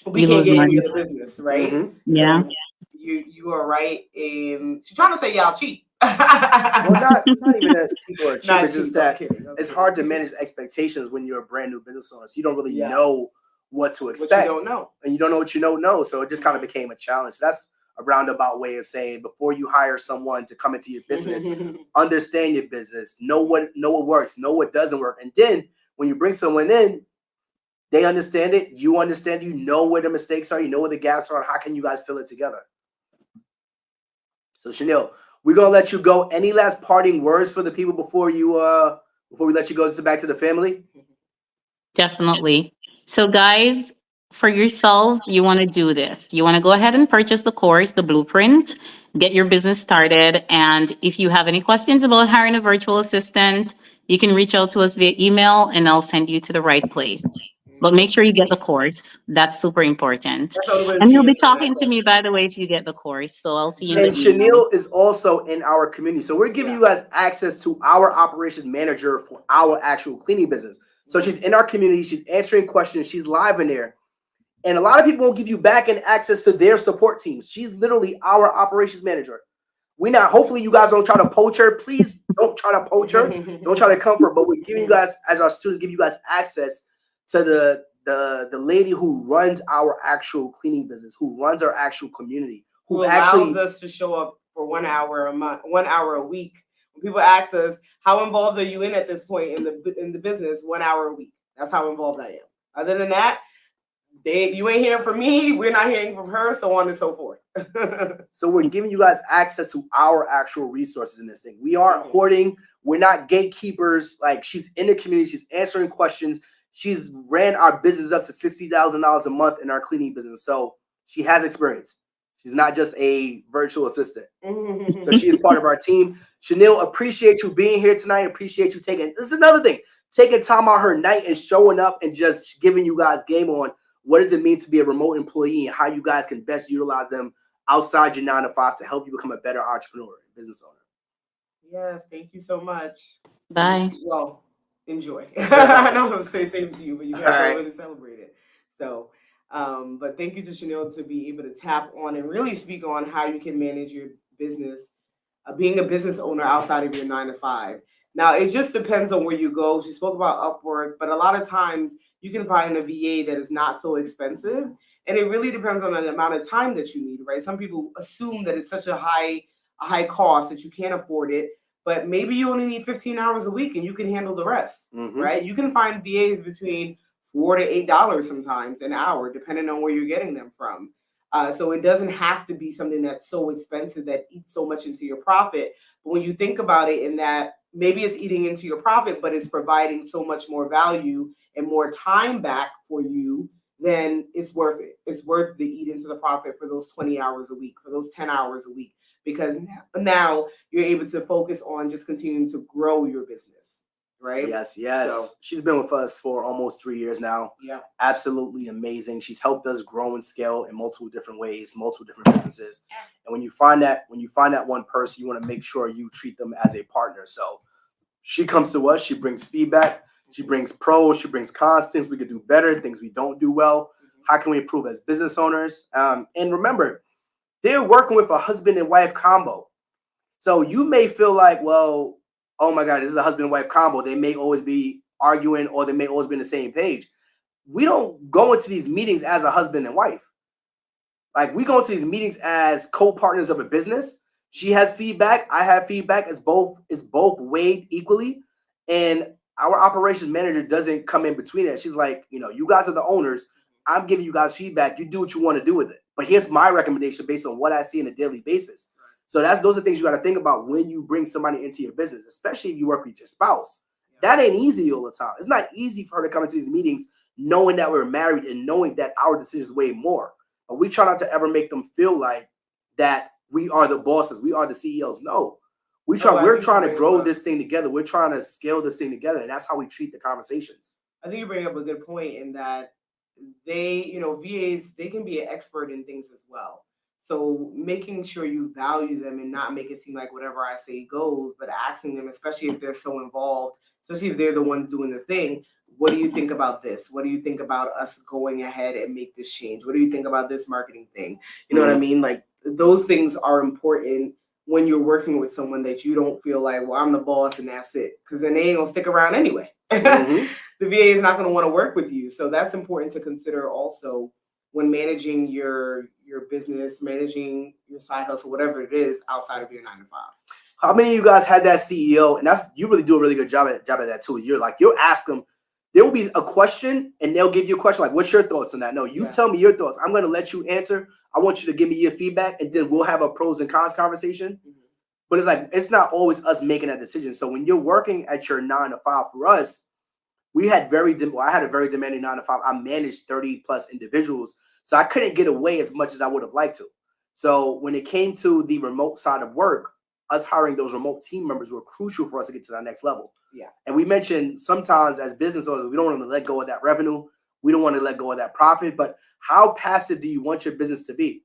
we You can't lose get any money. other business, right? Mhm. Yeah. So you are right. She's trying to say y'all cheat. Well, not even that people are cheap. Not It's just cheap, I'm that kidding, it's hard to manage expectations when you're a brand new business owner. So you don't really Yeah. know what to What you expect, don't know. and you don't know what you don't know. So it just kind of became a challenge. So that's a roundabout way of saying before you hire someone to come into your business, understand your business, know what works, know what doesn't work, and then when you bring someone in, they understand it, you understand, you know where the mistakes are, you know where the gaps are, and how can you guys fill it together? So Chanel, we're gonna let you go. Any last parting words for the people before we let you go back to the family? Definitely. So, guys, for yourselves, you want to do this. You want to go ahead and purchase the course, the blueprint, get your business started. And if you have any questions about hiring a virtual assistant, you can reach out to us via email and I'll send you to the right place. But make sure you get the course. That's super important. That's the only way And she you'll be answered that talking to me, question. by the way, if you get the course. So I'll see you in And the email. Chanel is also in our community. So we're giving you guys access to our operations manager for our actual cleaning business. So she's in our community, she's answering questions, she's live in there. And a lot of people won't give you back and access to their support teams. She's literally our operations manager. Hopefully you guys don't try to poach her. Please don't try to poach her. Don't try to comfort. But we're giving you guys, as our students, give you guys access to the lady who runs our actual cleaning business, who runs our actual community, Who who allows actually us to show up for 1 hour a month, 1 hour a week. When people ask us, how involved are you in at this point in the business? 1 hour a week. That's how involved I am. Other than that, you ain't hearing from me, we're not hearing from her, so on and so forth. So we're giving you guys access to our actual resources in this thing. We aren't hoarding. We're not gatekeepers. Like, she's in the community. She's answering questions. She's ran our business up to $60,000 a month in our cleaning business. So she has experience. She's not just a virtual assistant. So she is part of our team. Chanel, appreciate you being here tonight. Appreciate you this is another thing, taking time out her night and showing up and just giving you guys game on what does it mean to be a remote employee and how you guys can best utilize them outside your 9 to 5 to help you become a better entrepreneur and business owner. Yes, thank you so much. Bye. Well, enjoy. I know I'm going to say same to you, but you can't really celebrate it. So But thank you to Chanel to be able to tap on and really speak on how you can manage your business, being a business owner outside of your 9 to 5. Now, it just depends on where you go. She spoke about Upwork, but a lot of times you can find a VA that is not so expensive. And it really depends on the amount of time that you need, right? Some people assume that it's such a high cost that you can't afford it, but maybe you only need 15 hours a week and you can handle the rest, right? You can find VAs between $4 to $8 sometimes an hour, depending on where you're getting them from. So it doesn't have to be something that's so expensive that eats so much into your profit. But when you think about it in that maybe it's eating into your profit, but it's providing so much more value and more time back for you, then it's worth it. It's worth the eat into the profit for those 20 hours a week, for those 10 hours a week, because now you're able to focus on just continuing to grow your business. Right? Yes. So, She's been with us for almost 3 years now. yeah. Absolutely amazing. She's helped us grow and scale in multiple different ways, multiple different businesses. And when you find that one person, you want to make sure you treat them as a partner. So she comes to us, she brings feedback, she brings pros, she brings cons, things we could do better, things we don't do well. How can we improve as business owners? And remember, they're working with a husband and wife combo. So you may feel like, well, oh my God, this is a husband and wife combo. They may always be arguing or they may always be on the same page. We don't go into these meetings as a husband and wife. Like, we go into these meetings as co-partners of a business. She has feedback, I have feedback. It's both weighed equally. And our operations manager doesn't come in between it. She's like, you guys are the owners. I'm giving you guys feedback. You do what you want to do with it. But here's my recommendation based on what I see on a daily basis. So those are things you got to think about when you bring somebody into your business, especially if you work with your spouse. That ain't easy all the time. It's not easy for her to come into these meetings knowing that we're married and knowing that our decisions weigh more. But we try not to ever make them feel like that we are the bosses, we are the CEOs. No, we're trying to grow this thing together. We're trying to scale this thing together, and that's how we treat the conversations. I think you bring up a good point in that VAs, they can be an expert in things as well. So making sure you value them and not make it seem like whatever I say goes, but asking them, especially if they're so involved, especially if they're the ones doing the thing, what do you think about this? What do you think about us going ahead and make this change? What do you think about this marketing thing? You know what I mean? Like, those things are important when you're working with someone that you don't feel like, well, I'm the boss and that's it. Because then they ain't gonna stick around anyway. The VA is not gonna want to work with you. So that's important to consider also when managing your business, managing your side hustle, whatever it is outside of your 9 to 5. How many of you guys had that CEO? And you really do a really good job at that too. You'll ask them, there will be a question and they'll give you a question like, what's your thoughts on that? No, you tell me your thoughts. I'm going to let you answer. I want you to give me your feedback, and then we'll have a pros and cons conversation. But it's not always us making that decision. So when you're working at your 9 to 5, for us, I had a very demanding 9 to 5. I managed 30 plus individuals. So I couldn't get away as much as I would have liked to. So when it came to the remote side of work, us hiring those remote team members were crucial for us to get to that next level. Yeah. And we mentioned sometimes as business owners, we don't want to let go of that revenue. We don't want to let go of that profit. But how passive do you want your business to be?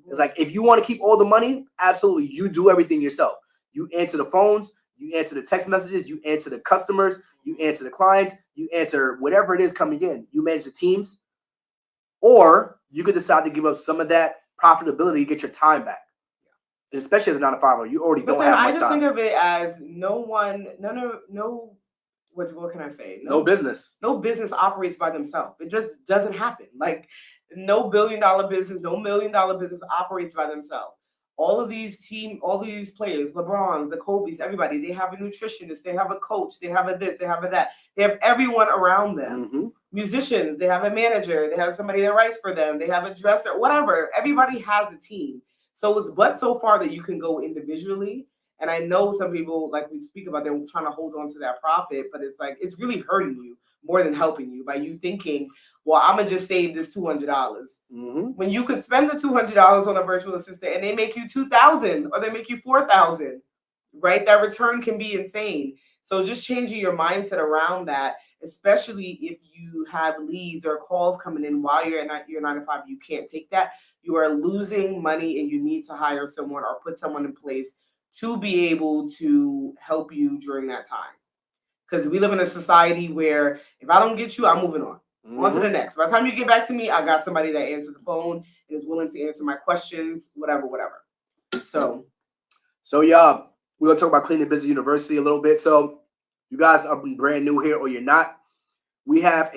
It's like, if you want to keep all the money, absolutely, you do everything yourself. You answer the phones, you answer the text messages, you answer the customers, you answer the clients, you answer whatever it is coming in. You manage the teams. Or you could decide to give up some of that profitability to get your time back. And especially as a 9 to 5, you already don't have much time. I just think of it as what can I say? No business. No business operates by themselves. It just doesn't happen. Like, no billion-dollar business, no million-dollar business operates by themselves. All of these players, LeBron, the Kobe's, everybody, they have a nutritionist, they have a coach, they have a this, they have a that. They have everyone around them. Musicians, they have a manager, they have somebody that writes for them, they have a dresser, whatever. Everybody has a team. So it's but so far that you can go individually. And I know some people, like we speak about, they're trying to hold on to that profit, but it's like, it's really hurting you more than helping you by you thinking, well, I'm going to just save this $200. When you could spend the $200 on a virtual assistant and they make you $2,000 or they make you $4,000, right? That return can be insane. So just changing your mindset around that, especially if you have leads or calls coming in while you're at your 9 to 5, you can't take that. You are losing money and you need to hire someone or put someone in place to be able to help you during that time. Because we live in a society where if I don't get you, I'm moving on. On to the next. By the time you get back to me, I got somebody that answers the phone and is willing to answer my questions, whatever. So yeah, we're gonna talk about Cleaning Business University a little bit. So you guys are brand new here or you're not. We are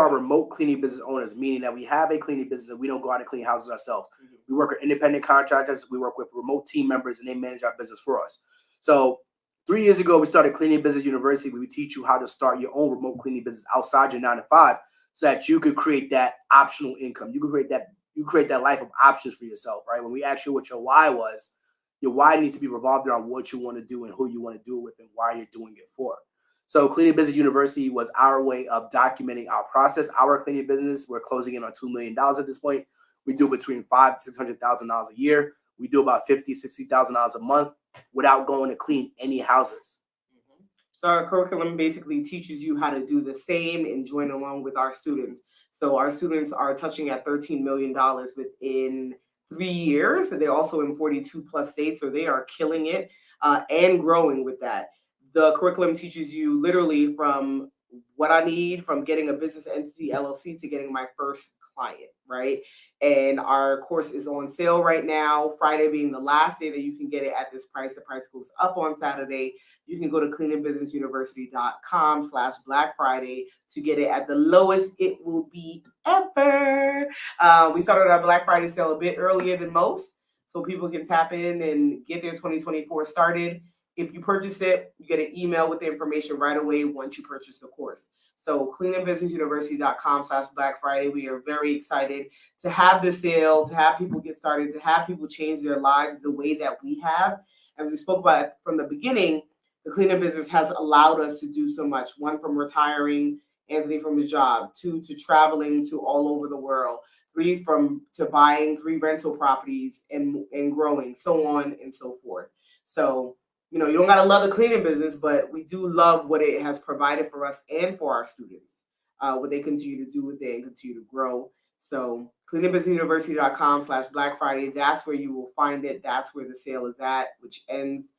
remote cleaning business owners, meaning that we have a cleaning business and we don't go out and clean houses ourselves. We work with independent contractors. We work with remote team members and they manage our business for us. So 3 years ago, we started Cleaning Business University, where we teach you how to start your own remote cleaning business outside your 9 to 5 so that you could create that optional income. You can create that life of options for yourself, right? When we ask you what your why was, your why needs to be revolved around what you want to do and who you want to do it with and why you're doing it for. So Cleaning Business University was our way of documenting our process, our cleaning business. We're closing in on $2 million at this point. We do between $500,000 to $600,000 a year. We do about $50,000, $60,000 a month without going to clean any houses. So our curriculum basically teaches you how to do the same and join along with our students. So our students are touching at $13 million within 3 years. They're also in 42 plus states, so they are killing it and growing with that. The curriculum teaches you literally from what I need, from getting a business entity LLC to getting my first client, right? And our course is on sale right now, Friday being the last day that you can get it at this price. The price goes up on Saturday. You can go to cleaningbusinessuniversity.com/Black Friday to get it at the lowest it will be ever. We started our Black Friday sale a bit earlier than most, so people can tap in and get their 2024 started. If you purchase it, you get an email with the information right away once you purchase the course. So cleaningbusinessuniversity.com/Black Friday. We are very excited to have this sale, to have people get started, to have people change their lives the way that we have. As we spoke about from the beginning, the cleaning business has allowed us to do so much. 1, from retiring Anthony from his job, 2, to traveling to all over the world, 3, to buying 3 rental properties and growing, so on and so forth. So, you don't got to love the cleaning business, but we do love what it has provided for us and for our students, what they continue to do with it and continue to grow. So cleaningbusinessuniversity.com/Black Friday, that's where you will find it. That's where the sale is at, which ends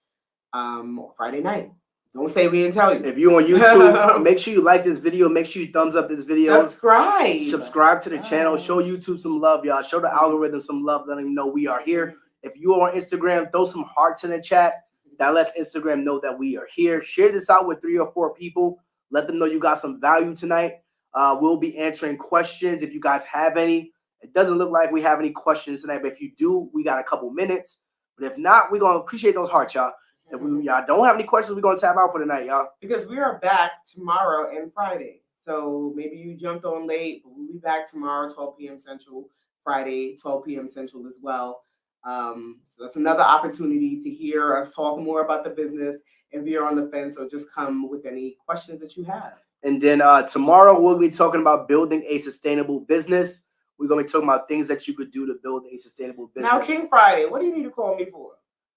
Friday night. Don't say we didn't tell you. If you're on YouTube, make sure you like this video. Make sure you thumbs up this video. Subscribe to the channel. Show YouTube some love, y'all. Show the algorithm some love. Let them know we are here. If you are on Instagram, throw some hearts in the chat. That lets Instagram know that we are here. Share this out with 3 or 4 people. Let them know you got some value tonight. We'll be answering questions if you guys have any. It doesn't look like we have any questions tonight, but if you do, we got a couple minutes. But if not, we're going to appreciate those hearts, y'all. If y'all don't have any questions, we're going to tap out for tonight, y'all. Because we are back tomorrow and Friday. So maybe you jumped on late, but we'll be back tomorrow, 12 p.m. Central, Friday, 12 p.m. Central as well. So that's another opportunity to hear us talk more about the business if you're on the fence, or just come with any questions that you have. And then tomorrow we'll be talking about building a sustainable business. We're going to be talking about things that you could do to build a sustainable business. Now, King Friday, what do you need to call me for?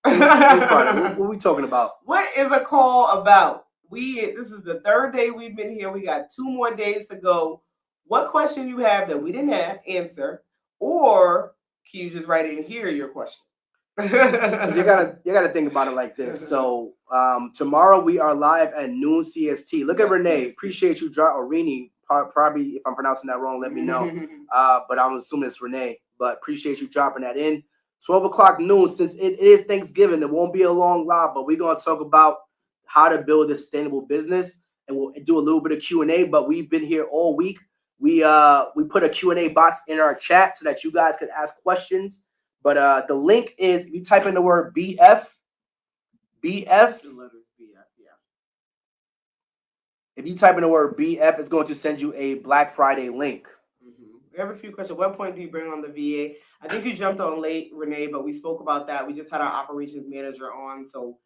King Friday, what are we talking about? What is a call about? This is the 3rd day we've been here. We got 2 more days to go. What question you have that we didn't answer, or can you just write in here your question? Because you gotta think about it like this. So tomorrow we are live at noon CST. Look at Renee. Appreciate you, or Rini. Probably if I'm pronouncing that wrong, let me know. But I'm assuming it's Renee. But appreciate you dropping that in. 12 o'clock noon. Since it is Thanksgiving, it won't be a long live, but we're gonna talk about how to build a sustainable business, and we'll do a little bit of Q&A. But we've been here all week. We put a Q&A box in our chat so that you guys could ask questions. But the link is, if you type in the word BF. The letters BF, yeah. If you type in the word BF, it's going to send you a Black Friday link. We have a few questions. What point do you bring on the VA? I think you jumped on late, Renee, but we spoke about that. We just had our operations manager on, so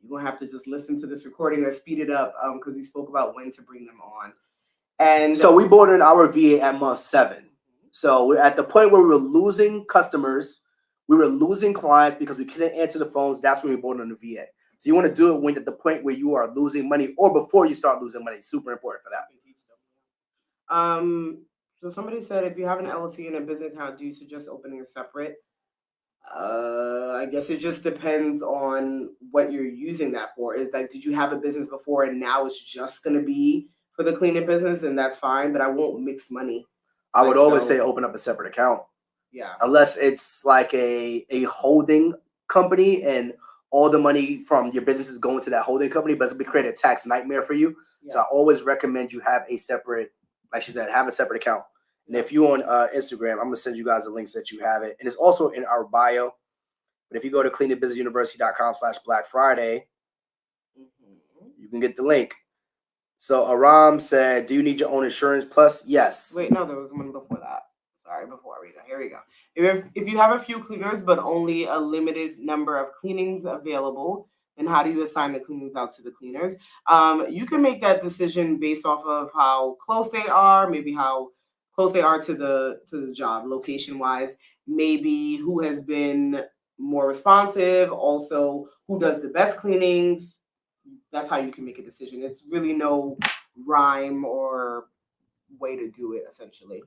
you're going to have to just listen to this recording or speed it up because we spoke about when to bring them on. And so we brought in our VA at month 7. So we're at the point where we were losing customers. We were losing clients because we couldn't answer the phones. That's when we brought in the VA. So you want to do it when at the point where you are losing money or before you start losing money. Super important for that. So somebody said, if you have an LLC and a business account, do you suggest opening a separate? I guess it just depends on what you're using that for. Is like, did you have a business before and now it's just going to be for the cleaning business, then that's fine. But I won't mix money. I would Like, always so- say open up a separate account. Yeah. Unless it's like a holding company and all the money from your business is going to that holding company, but it's going to create a tax nightmare for you. Yeah. So I always recommend you have a separate, like she said, have a separate account. And if you on Instagram, I'm going to send you guys the links that you have it. And it's also in our bio. But if you go to cleaningbusinessuniversity.com/Black Friday, you can get the link. So Aram said, do you need your own insurance plus? Yes. Wait, no, there was one before that. Sorry, before we go. Here we go. If you have a few cleaners, but only a limited number of cleanings available, then how do you assign the cleanings out to the cleaners? You can make that decision based off of how close they are, maybe how close they are to the job, location-wise, maybe who has been more responsive, also who does the best cleanings. That's how you can make a decision. It's really no rhyme or way to do it, essentially.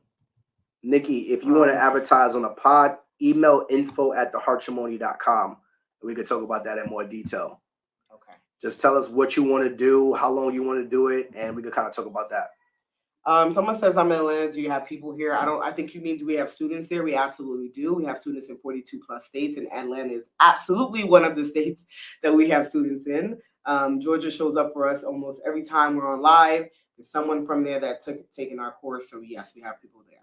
Nikki, if you want to advertise on a pod, email info@theheartramoni.com. We could talk about that in more detail. Okay. Just tell us what you want to do, how long you want to do it, and we could kind of talk about that. Someone says, I'm in Atlanta. Do you have people here? I think you mean, do we have students here? We absolutely do. We have students in 42 plus states, and Atlanta is absolutely one of the states that we have students in. Georgia shows up for us almost every time we're on live. There's someone from there that taken our course. So yes, we have people there.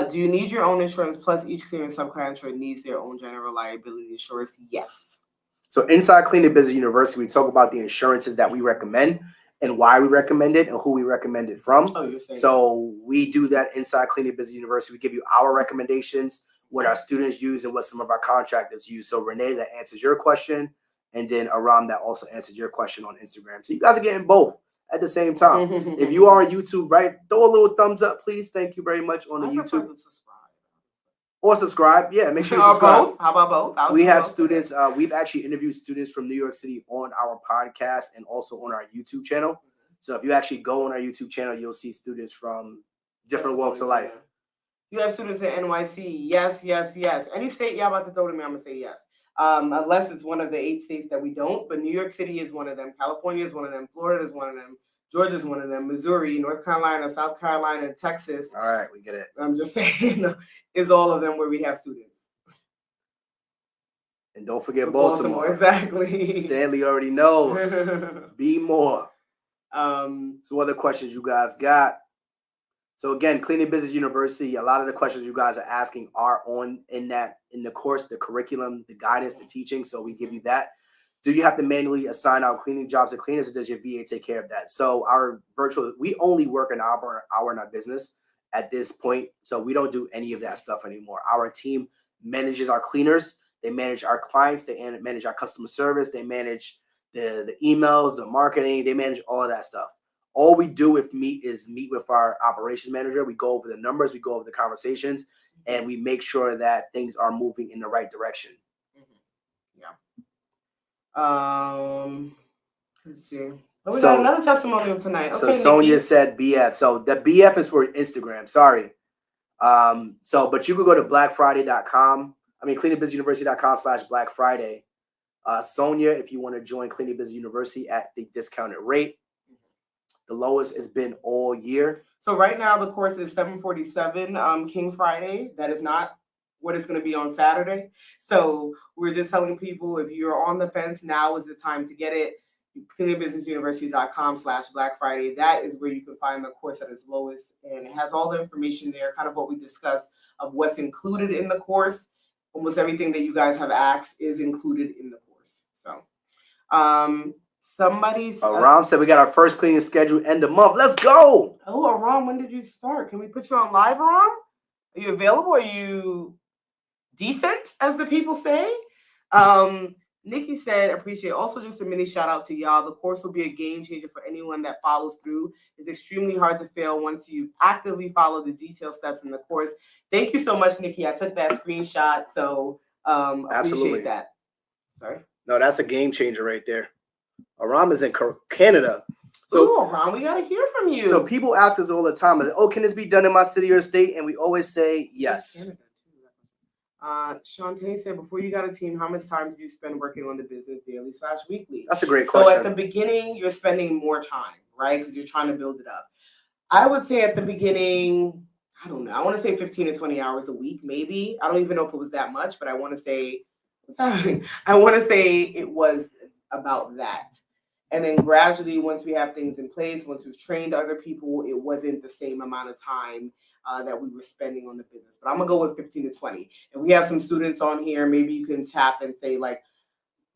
Do you need your own insurance plus each clearing subcontractor needs their own general liability insurance? Yes. So inside Cleaning Business University, we talk about the insurances that we recommend and why we recommend it and who we recommend it from. Oh, you're saying so we do that inside Cleaning Business University. We give you our recommendations, what our students use and what some of our contractors use. So Renee, that answers your question. And then Aram, that also answers your question on Instagram. So you guys are getting both at the same time. If you are on YouTube, right, throw a little thumbs up, please. Thank you very much on the YouTube. Or subscribe. Yeah, make sure you subscribe. Both. How about both? We have students. We've actually interviewed students from New York City on our podcast and also on our YouTube channel. So if you actually go on our YouTube channel, you'll see students from different walks of life. You have students at NYC. Yes, yes, yes. Any state y'all about to throw to me, I'm going to say yes. Unless it's one of the 8 states that we don't. But New York City is one of them. California is one of them. Florida is one of them. Georgia is one of them. Missouri, North Carolina, South Carolina, and Texas. All right, we get it. I'm just saying, is all of them where we have students. And don't forget Baltimore. Exactly. Stanley already knows. Be more. So what other questions you guys got? So again, Cleaning Business University, a lot of the questions you guys are asking are in the course, the curriculum, the guidance, the teaching. So we give you that. Do you have to manually assign out cleaning jobs to cleaners, or does your VA take care of that? So our we only work an hour in our business at this point. So we don't do any of that stuff anymore. Our team manages our cleaners. They manage our clients. They manage our customer service. They manage the emails, the marketing. They manage all of that stuff. All we do is meet with our operations manager. We go over the numbers. We go over the conversations, and we make sure that things are moving in the right direction. Yeah. Let's see. Oh, we got another testimonial tonight. Okay, so Sonia Nikki said BF. So the BF is for Instagram. Sorry. But you could go to blackfriday.com. cleaningbusinessuniversity.com/Black Friday. Sonia, if you want to join Cleaning Business University at the discounted rate, the lowest has been all year. So right now the course is $747 King Friday. That is not what it's going to be on Saturday. So we're just telling people, if you're on the fence, now is the time to get it. cleaningbusinessuniversity.com/Black Friday. That is where you can find the course at its lowest. And it has all the information there, kind of what we discussed of what's included in the course. Almost everything that you guys have asked is included in the course. So Aram said we got our first cleaning schedule end of month. Let's go. Oh, Aram, when did you start? Can we put you on live, Aram? Are you available? Are you decent, as the people say? Nikki said, appreciate. Also, just a mini shout out to y'all. The course will be a game changer for anyone that follows through. It's extremely hard to fail once you actively follow the detailed steps in the course. Thank you so much, Nikki. I took that screenshot, so appreciate that. Sorry. No, that's a game changer right there. Aram is in Canada. So, ooh, Aram, we gotta hear from you. So people ask us all the time, oh, can this be done in my city or state? And we always say yes. Shantae said, before you got a team, how much time did you spend working on the business daily/weekly? That's a great question. So at the beginning, you're spending more time, right? Because you're trying to build it up. I would say at the beginning, I don't know. I want to say 15 to 20 hours a week, maybe. I don't even know if it was that much, but I want to say, what's happening? I want to say it was about that. And then gradually, once we have things in place, once we've trained other people, it wasn't the same amount of time that we were spending on the business. But I'm going to go with 15 to 20. And we have some students on here. Maybe you can tap and say, like,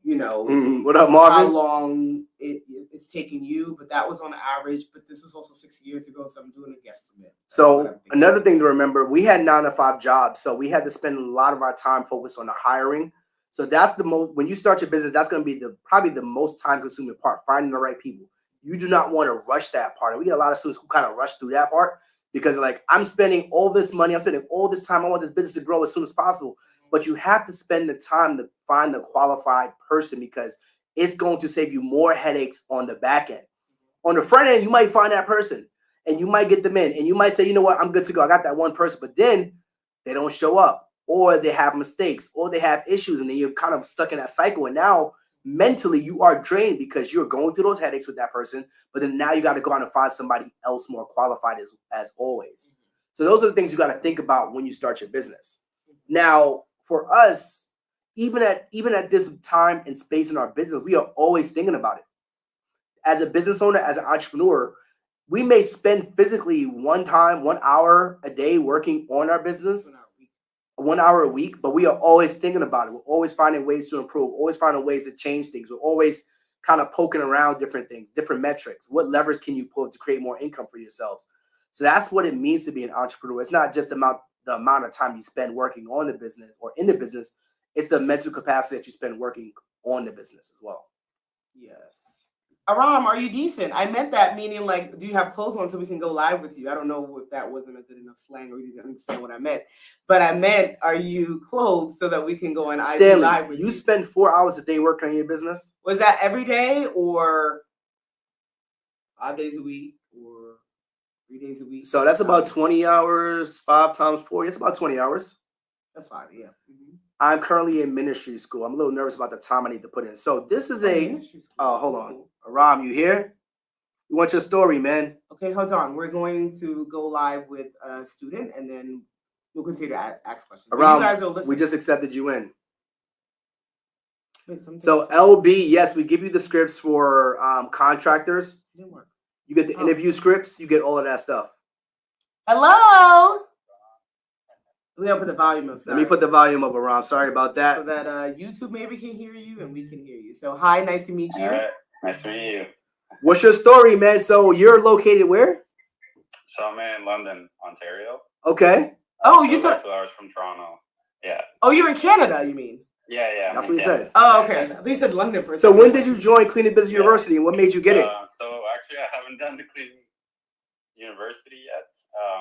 you know, what up, Marvin? how long it's taking you, but that was on average. But this was also 6 years ago, so I'm doing a guesstimate. So another thing to remember, we had 9 to 5 jobs, so we had to spend a lot of our time focused on the hiring. So that's the most, when you start your business, that's going to be probably the most time consuming part, finding the right people. You do not want to rush that part. And we get a lot of students who kind of rush through that part because, like, I'm spending all this money, I'm spending all this time, I want this business to grow as soon as possible. But you have to spend the time to find the qualified person because it's going to save you more headaches on the back end. On the front end, you might find that person and you might get them in and you might say, you know what, I'm good to go. I got that one person, but then they don't show up or they have mistakes or they have issues and then you're kind of stuck in that cycle. And now mentally you are drained because you're going through those headaches with that person, but then now you got to go out and find somebody else more qualified as always. So those are the things you got to think about when you start your business. Now, for us, even at this time and space in our business, we are always thinking about it. As a business owner, as an entrepreneur, we may spend physically 1 hour a day working on our business, 1 hour a week, but we are always thinking about it. We're always finding ways to improve, always finding ways to change things. We're always kind of poking around different things, different metrics. What levers can you pull to create more income for yourselves? So that's what it means to be an entrepreneur. It's not just about the amount of time you spend working on the business or in the business. It's the mental capacity that you spend working on the business as well. Yes. Aram, are you decent? I meant that meaning, like, do you have clothes on so we can go live with you? I don't know if that wasn't a good enough slang or you didn't understand what I meant. But I meant, are you clothed so that we can go on IG live with you? You spend 4 hours a day working on your business? Was that every day or 5 days a week or 3 days a week? So that's about 20 hours, 5 times 4. It's about 20 hours. That's 5, yeah. Mm-hmm. I'm currently in ministry school. I'm a little nervous about the time I need to put in. So this is hold on. Aram, you here? We want your story, man. Okay, hold on. We're going to go live with a student and then we'll continue to ask questions. Aram, you guys will listen. We just accepted you in. Wait, so LB, yes, we give you the scripts for contractors. It didn't work. You get the interview scripts. You get all of that stuff. Hello? We gotta put the volume up. Let me put the volume up, Aram. Sorry about that. So that YouTube maybe can hear you and we can hear you. So hi, nice to meet you. All right, nice to meet you. What's your story, man? So you're located where? So I'm in London, Ontario. Okay. Oh, you said 2 hours from Toronto. Yeah. Oh, you're in Canada, you mean? Yeah. That's what you said. Oh, okay. I think you said London for a So second. when did you join Cleaning Business University and what made you get it? So actually I haven't done the Cleaning University yet,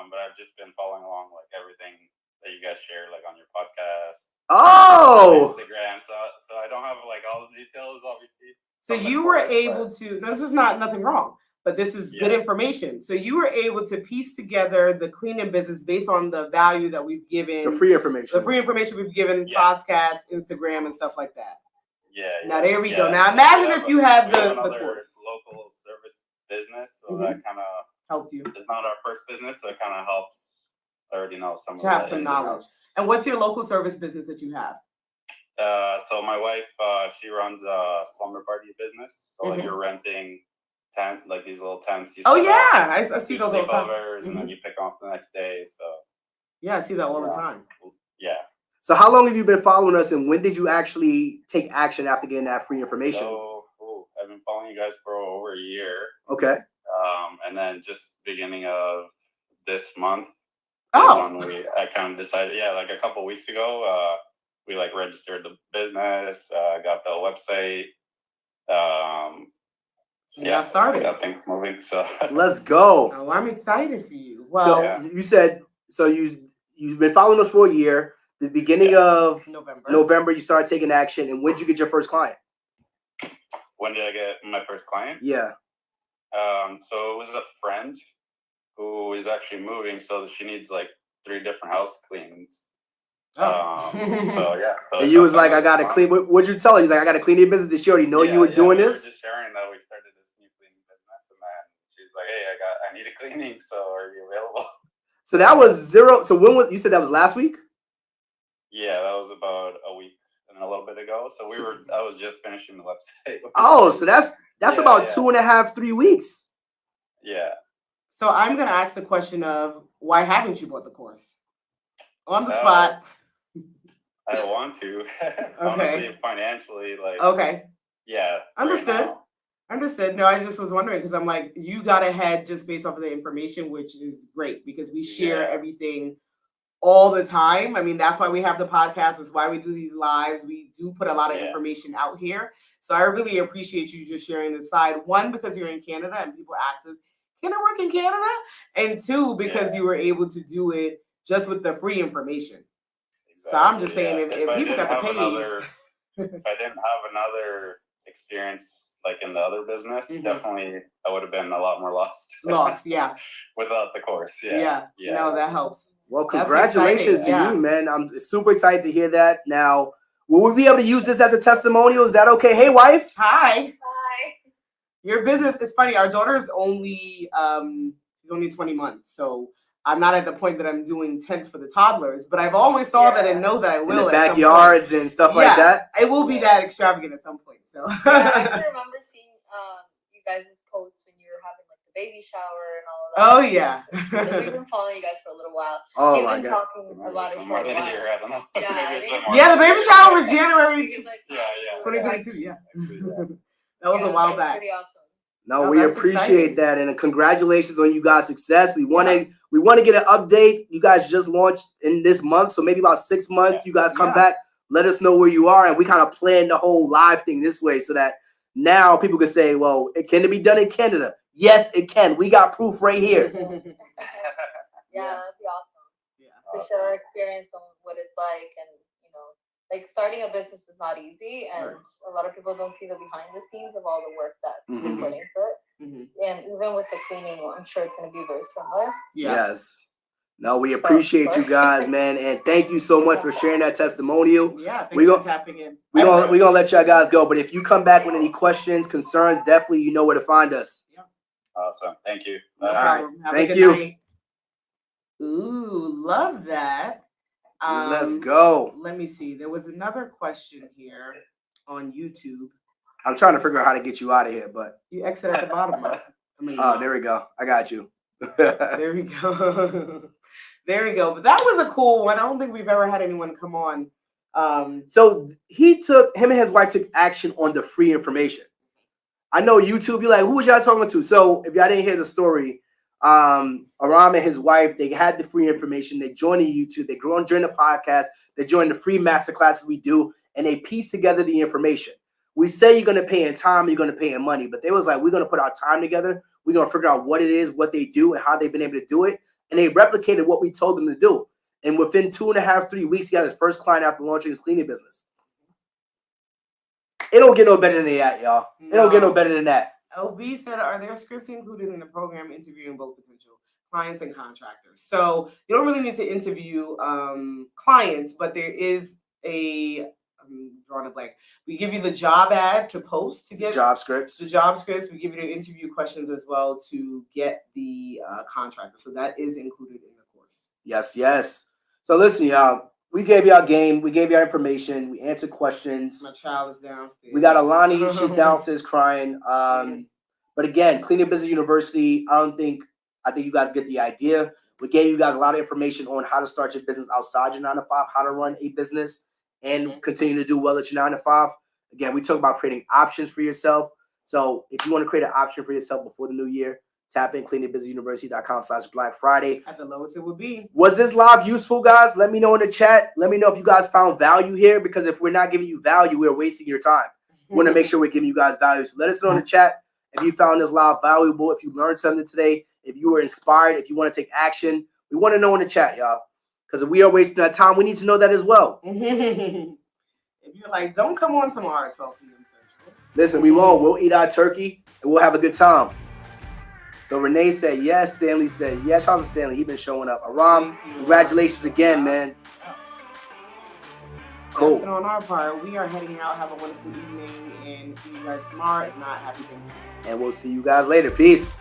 but I've just been following along like everything that you guys share, like on your podcast. Oh. Instagram. So I don't have like all the details, obviously. So you were able to. Now, this is nothing wrong, but this is good information. So you were able to piece together the cleaning business based on the value that we've given. The free information. The free information we've given, podcast, Instagram, and stuff like that. Yeah. Now there we go. Now imagine if you had the course. Local service business, so that kind of helped you. It's not our first business, so it kind of helps. I already know some to have some knowledge. And what's your local service business that you have? So my wife, she runs a slumber party business. So like you're renting like these little tents. Oh yeah, I see those all the time. And then you pick off the next day. So yeah, I see that all the time. Yeah. So how long have you been following us, and when did you actually take action after getting that free information? So I've been following you guys for over a year. Okay. And then just beginning of this month. When I kind of decided, like a couple of weeks ago, we like registered the business, got the website. Got started. Got things moving. So let's go. Oh, I'm excited for you. Well, you said you've been following us for a year. The beginning of November, you started taking action. And when did you get your first client? When did I get my first client? Yeah. So it was a friend who is actually moving, so she needs like 3 different house cleans. So yeah. So and you was like, I gotta clean. What'd you tell her? He's like, I gotta clean your business. Did she already know you were doing this? We were just sharing that we started this new cleaning business, and then she I need a cleaning, so are you available? So that was 0. So when was, you said that was last week? Yeah, that was about a week and a little bit ago. So I was just finishing the website. Oh, so that's Yeah, about yeah. 2.5, 3 weeks. Yeah. So I'm going to ask the question of why haven't you bought the course? On the Well, spot. I want to. Honestly, financially, like. Okay. Yeah. Understood. Right now. Understood. No, I just was wondering because I'm like, you got ahead just based off of the information, which is great because we share everything all the time. I mean, that's why we have the podcast. That's why we do these lives. We do put a lot of information out here. So I really appreciate you just sharing this side. One, because you're in Canada and people ask us, can I work in Canada? And two, because you were able to do it just with the free information. Exactly. So I'm just saying, if people got to pay. If I didn't have another experience like in the other business, definitely I would have been a lot more lost. Yeah. Without the course. Yeah. No, that helps. Well, congratulations to you, man. I'm super excited to hear that. Now, will we be able to use this as a testimonial? Is that okay? Hey, wife. Hi. Your business, it's funny. Our daughter is only, she's only 20 months. So I'm not at the point that I'm doing tents for the toddlers, but I've always saw that and know that I will. In the backyards and stuff like that. It will be that extravagant at some point. So I actually remember seeing you guys' posts when you were having like the baby shower and all of that. Oh yeah. We've been following you guys for a little while. Oh He's my been God. talking about it for a More than a while. year, I don't know. Yeah, the baby shower was January 2022. Yeah. That was a while back. Pretty awesome. No, we appreciate that, and congratulations on you guys' success. We want to get an update. You guys just launched in this month, so maybe about 6 months. You guys come back, let us know where you are, and we kind of plan the whole live thing this way so that now people can say, "Well, can it be done in Canada?" Yes, it can. We got proof right here. Yeah, that'd be awesome. Yeah, to share our experience on what it's like, and like starting a business is not easy, and a lot of people don't see the behind the scenes of all the work that we put into it. And even with the cleaning, I'm sure it's going to be very similar. Yes. No, we appreciate you guys, man, and thank you so much for sharing that testimonial. Yeah, thanks for tapping in. We're gonna let y'all guys go, but if you come back with any questions, concerns, definitely you know where to find us. Yeah. Awesome. Thank you. No problem. Have a good night. Ooh, love that. Let's go. Let me see. There was another question here on YouTube. I'm trying to figure out how to get you out of here, but you exit at the bottom. There we go. I got you. There we go. There we go. But that was a cool one. I don't think we've ever had anyone come on. So him and his wife took action on the free information. I know YouTube, you're like, who was y'all talking to? So if y'all didn't hear the story, Aram and his wife, they had the free information. They joined the YouTube. They joined the podcast. They joined the free master classes we do, and they piece together the information. We say you're going to pay in time, you're going to pay in money, but they was like, we're going to put our time together. We're going to figure out what it is, what they do, and how they've been able to do it. And they replicated what we told them to do. And within 2.5, 3 weeks, he got his first client after launching his cleaning business. It don't get no better than that, y'all. It don't get no better than that. OB said, are there scripts included in the program interviewing both potential clients and contractors? So you don't really need to interview clients, but there is I'm drawing a blank. We give you the job ad to post to get job scripts. The job scripts. We give you the interview questions as well to get the contractor. So that is included in the course. Yes. So listen, y'all. We gave y'all game. We gave y'all information. We answered questions. My child is downstairs. We got Alani. She's downstairs crying. But again, Cleaning Business University. I think you guys get the idea. We gave you guys a lot of information on how to start your business outside your 9 to 5, how to run a business, and continue to do well at your 9 to 5. Again, we talk about creating options for yourself. So if you want to create an option for yourself before the new year, tap in cleaningbusinessuniversity.com/Black Friday. At the lowest it would be. Was this live useful, guys? Let me know in the chat. Let me know if you guys found value here, because if we're not giving you value, we're wasting your time. We want to make sure we're giving you guys value. So let us know in the chat if you found this live valuable, if you learned something today, if you were inspired, if you want to take action. We want to know in the chat, y'all. Because if we are wasting our time, we need to know that as well. If you're like, don't come on tomorrow at 12 p.m. Central. Listen, we won't. We'll eat our turkey and we'll have a good time. So Renee said yes. Stanley said yes. Shout out to Stanley. He's been showing up. Aram, congratulations again, man. Cool. That's it on our part. We are heading out. Have a wonderful evening and see you guys tomorrow. If not, happy Thanksgiving. And we'll see you guys later. Peace.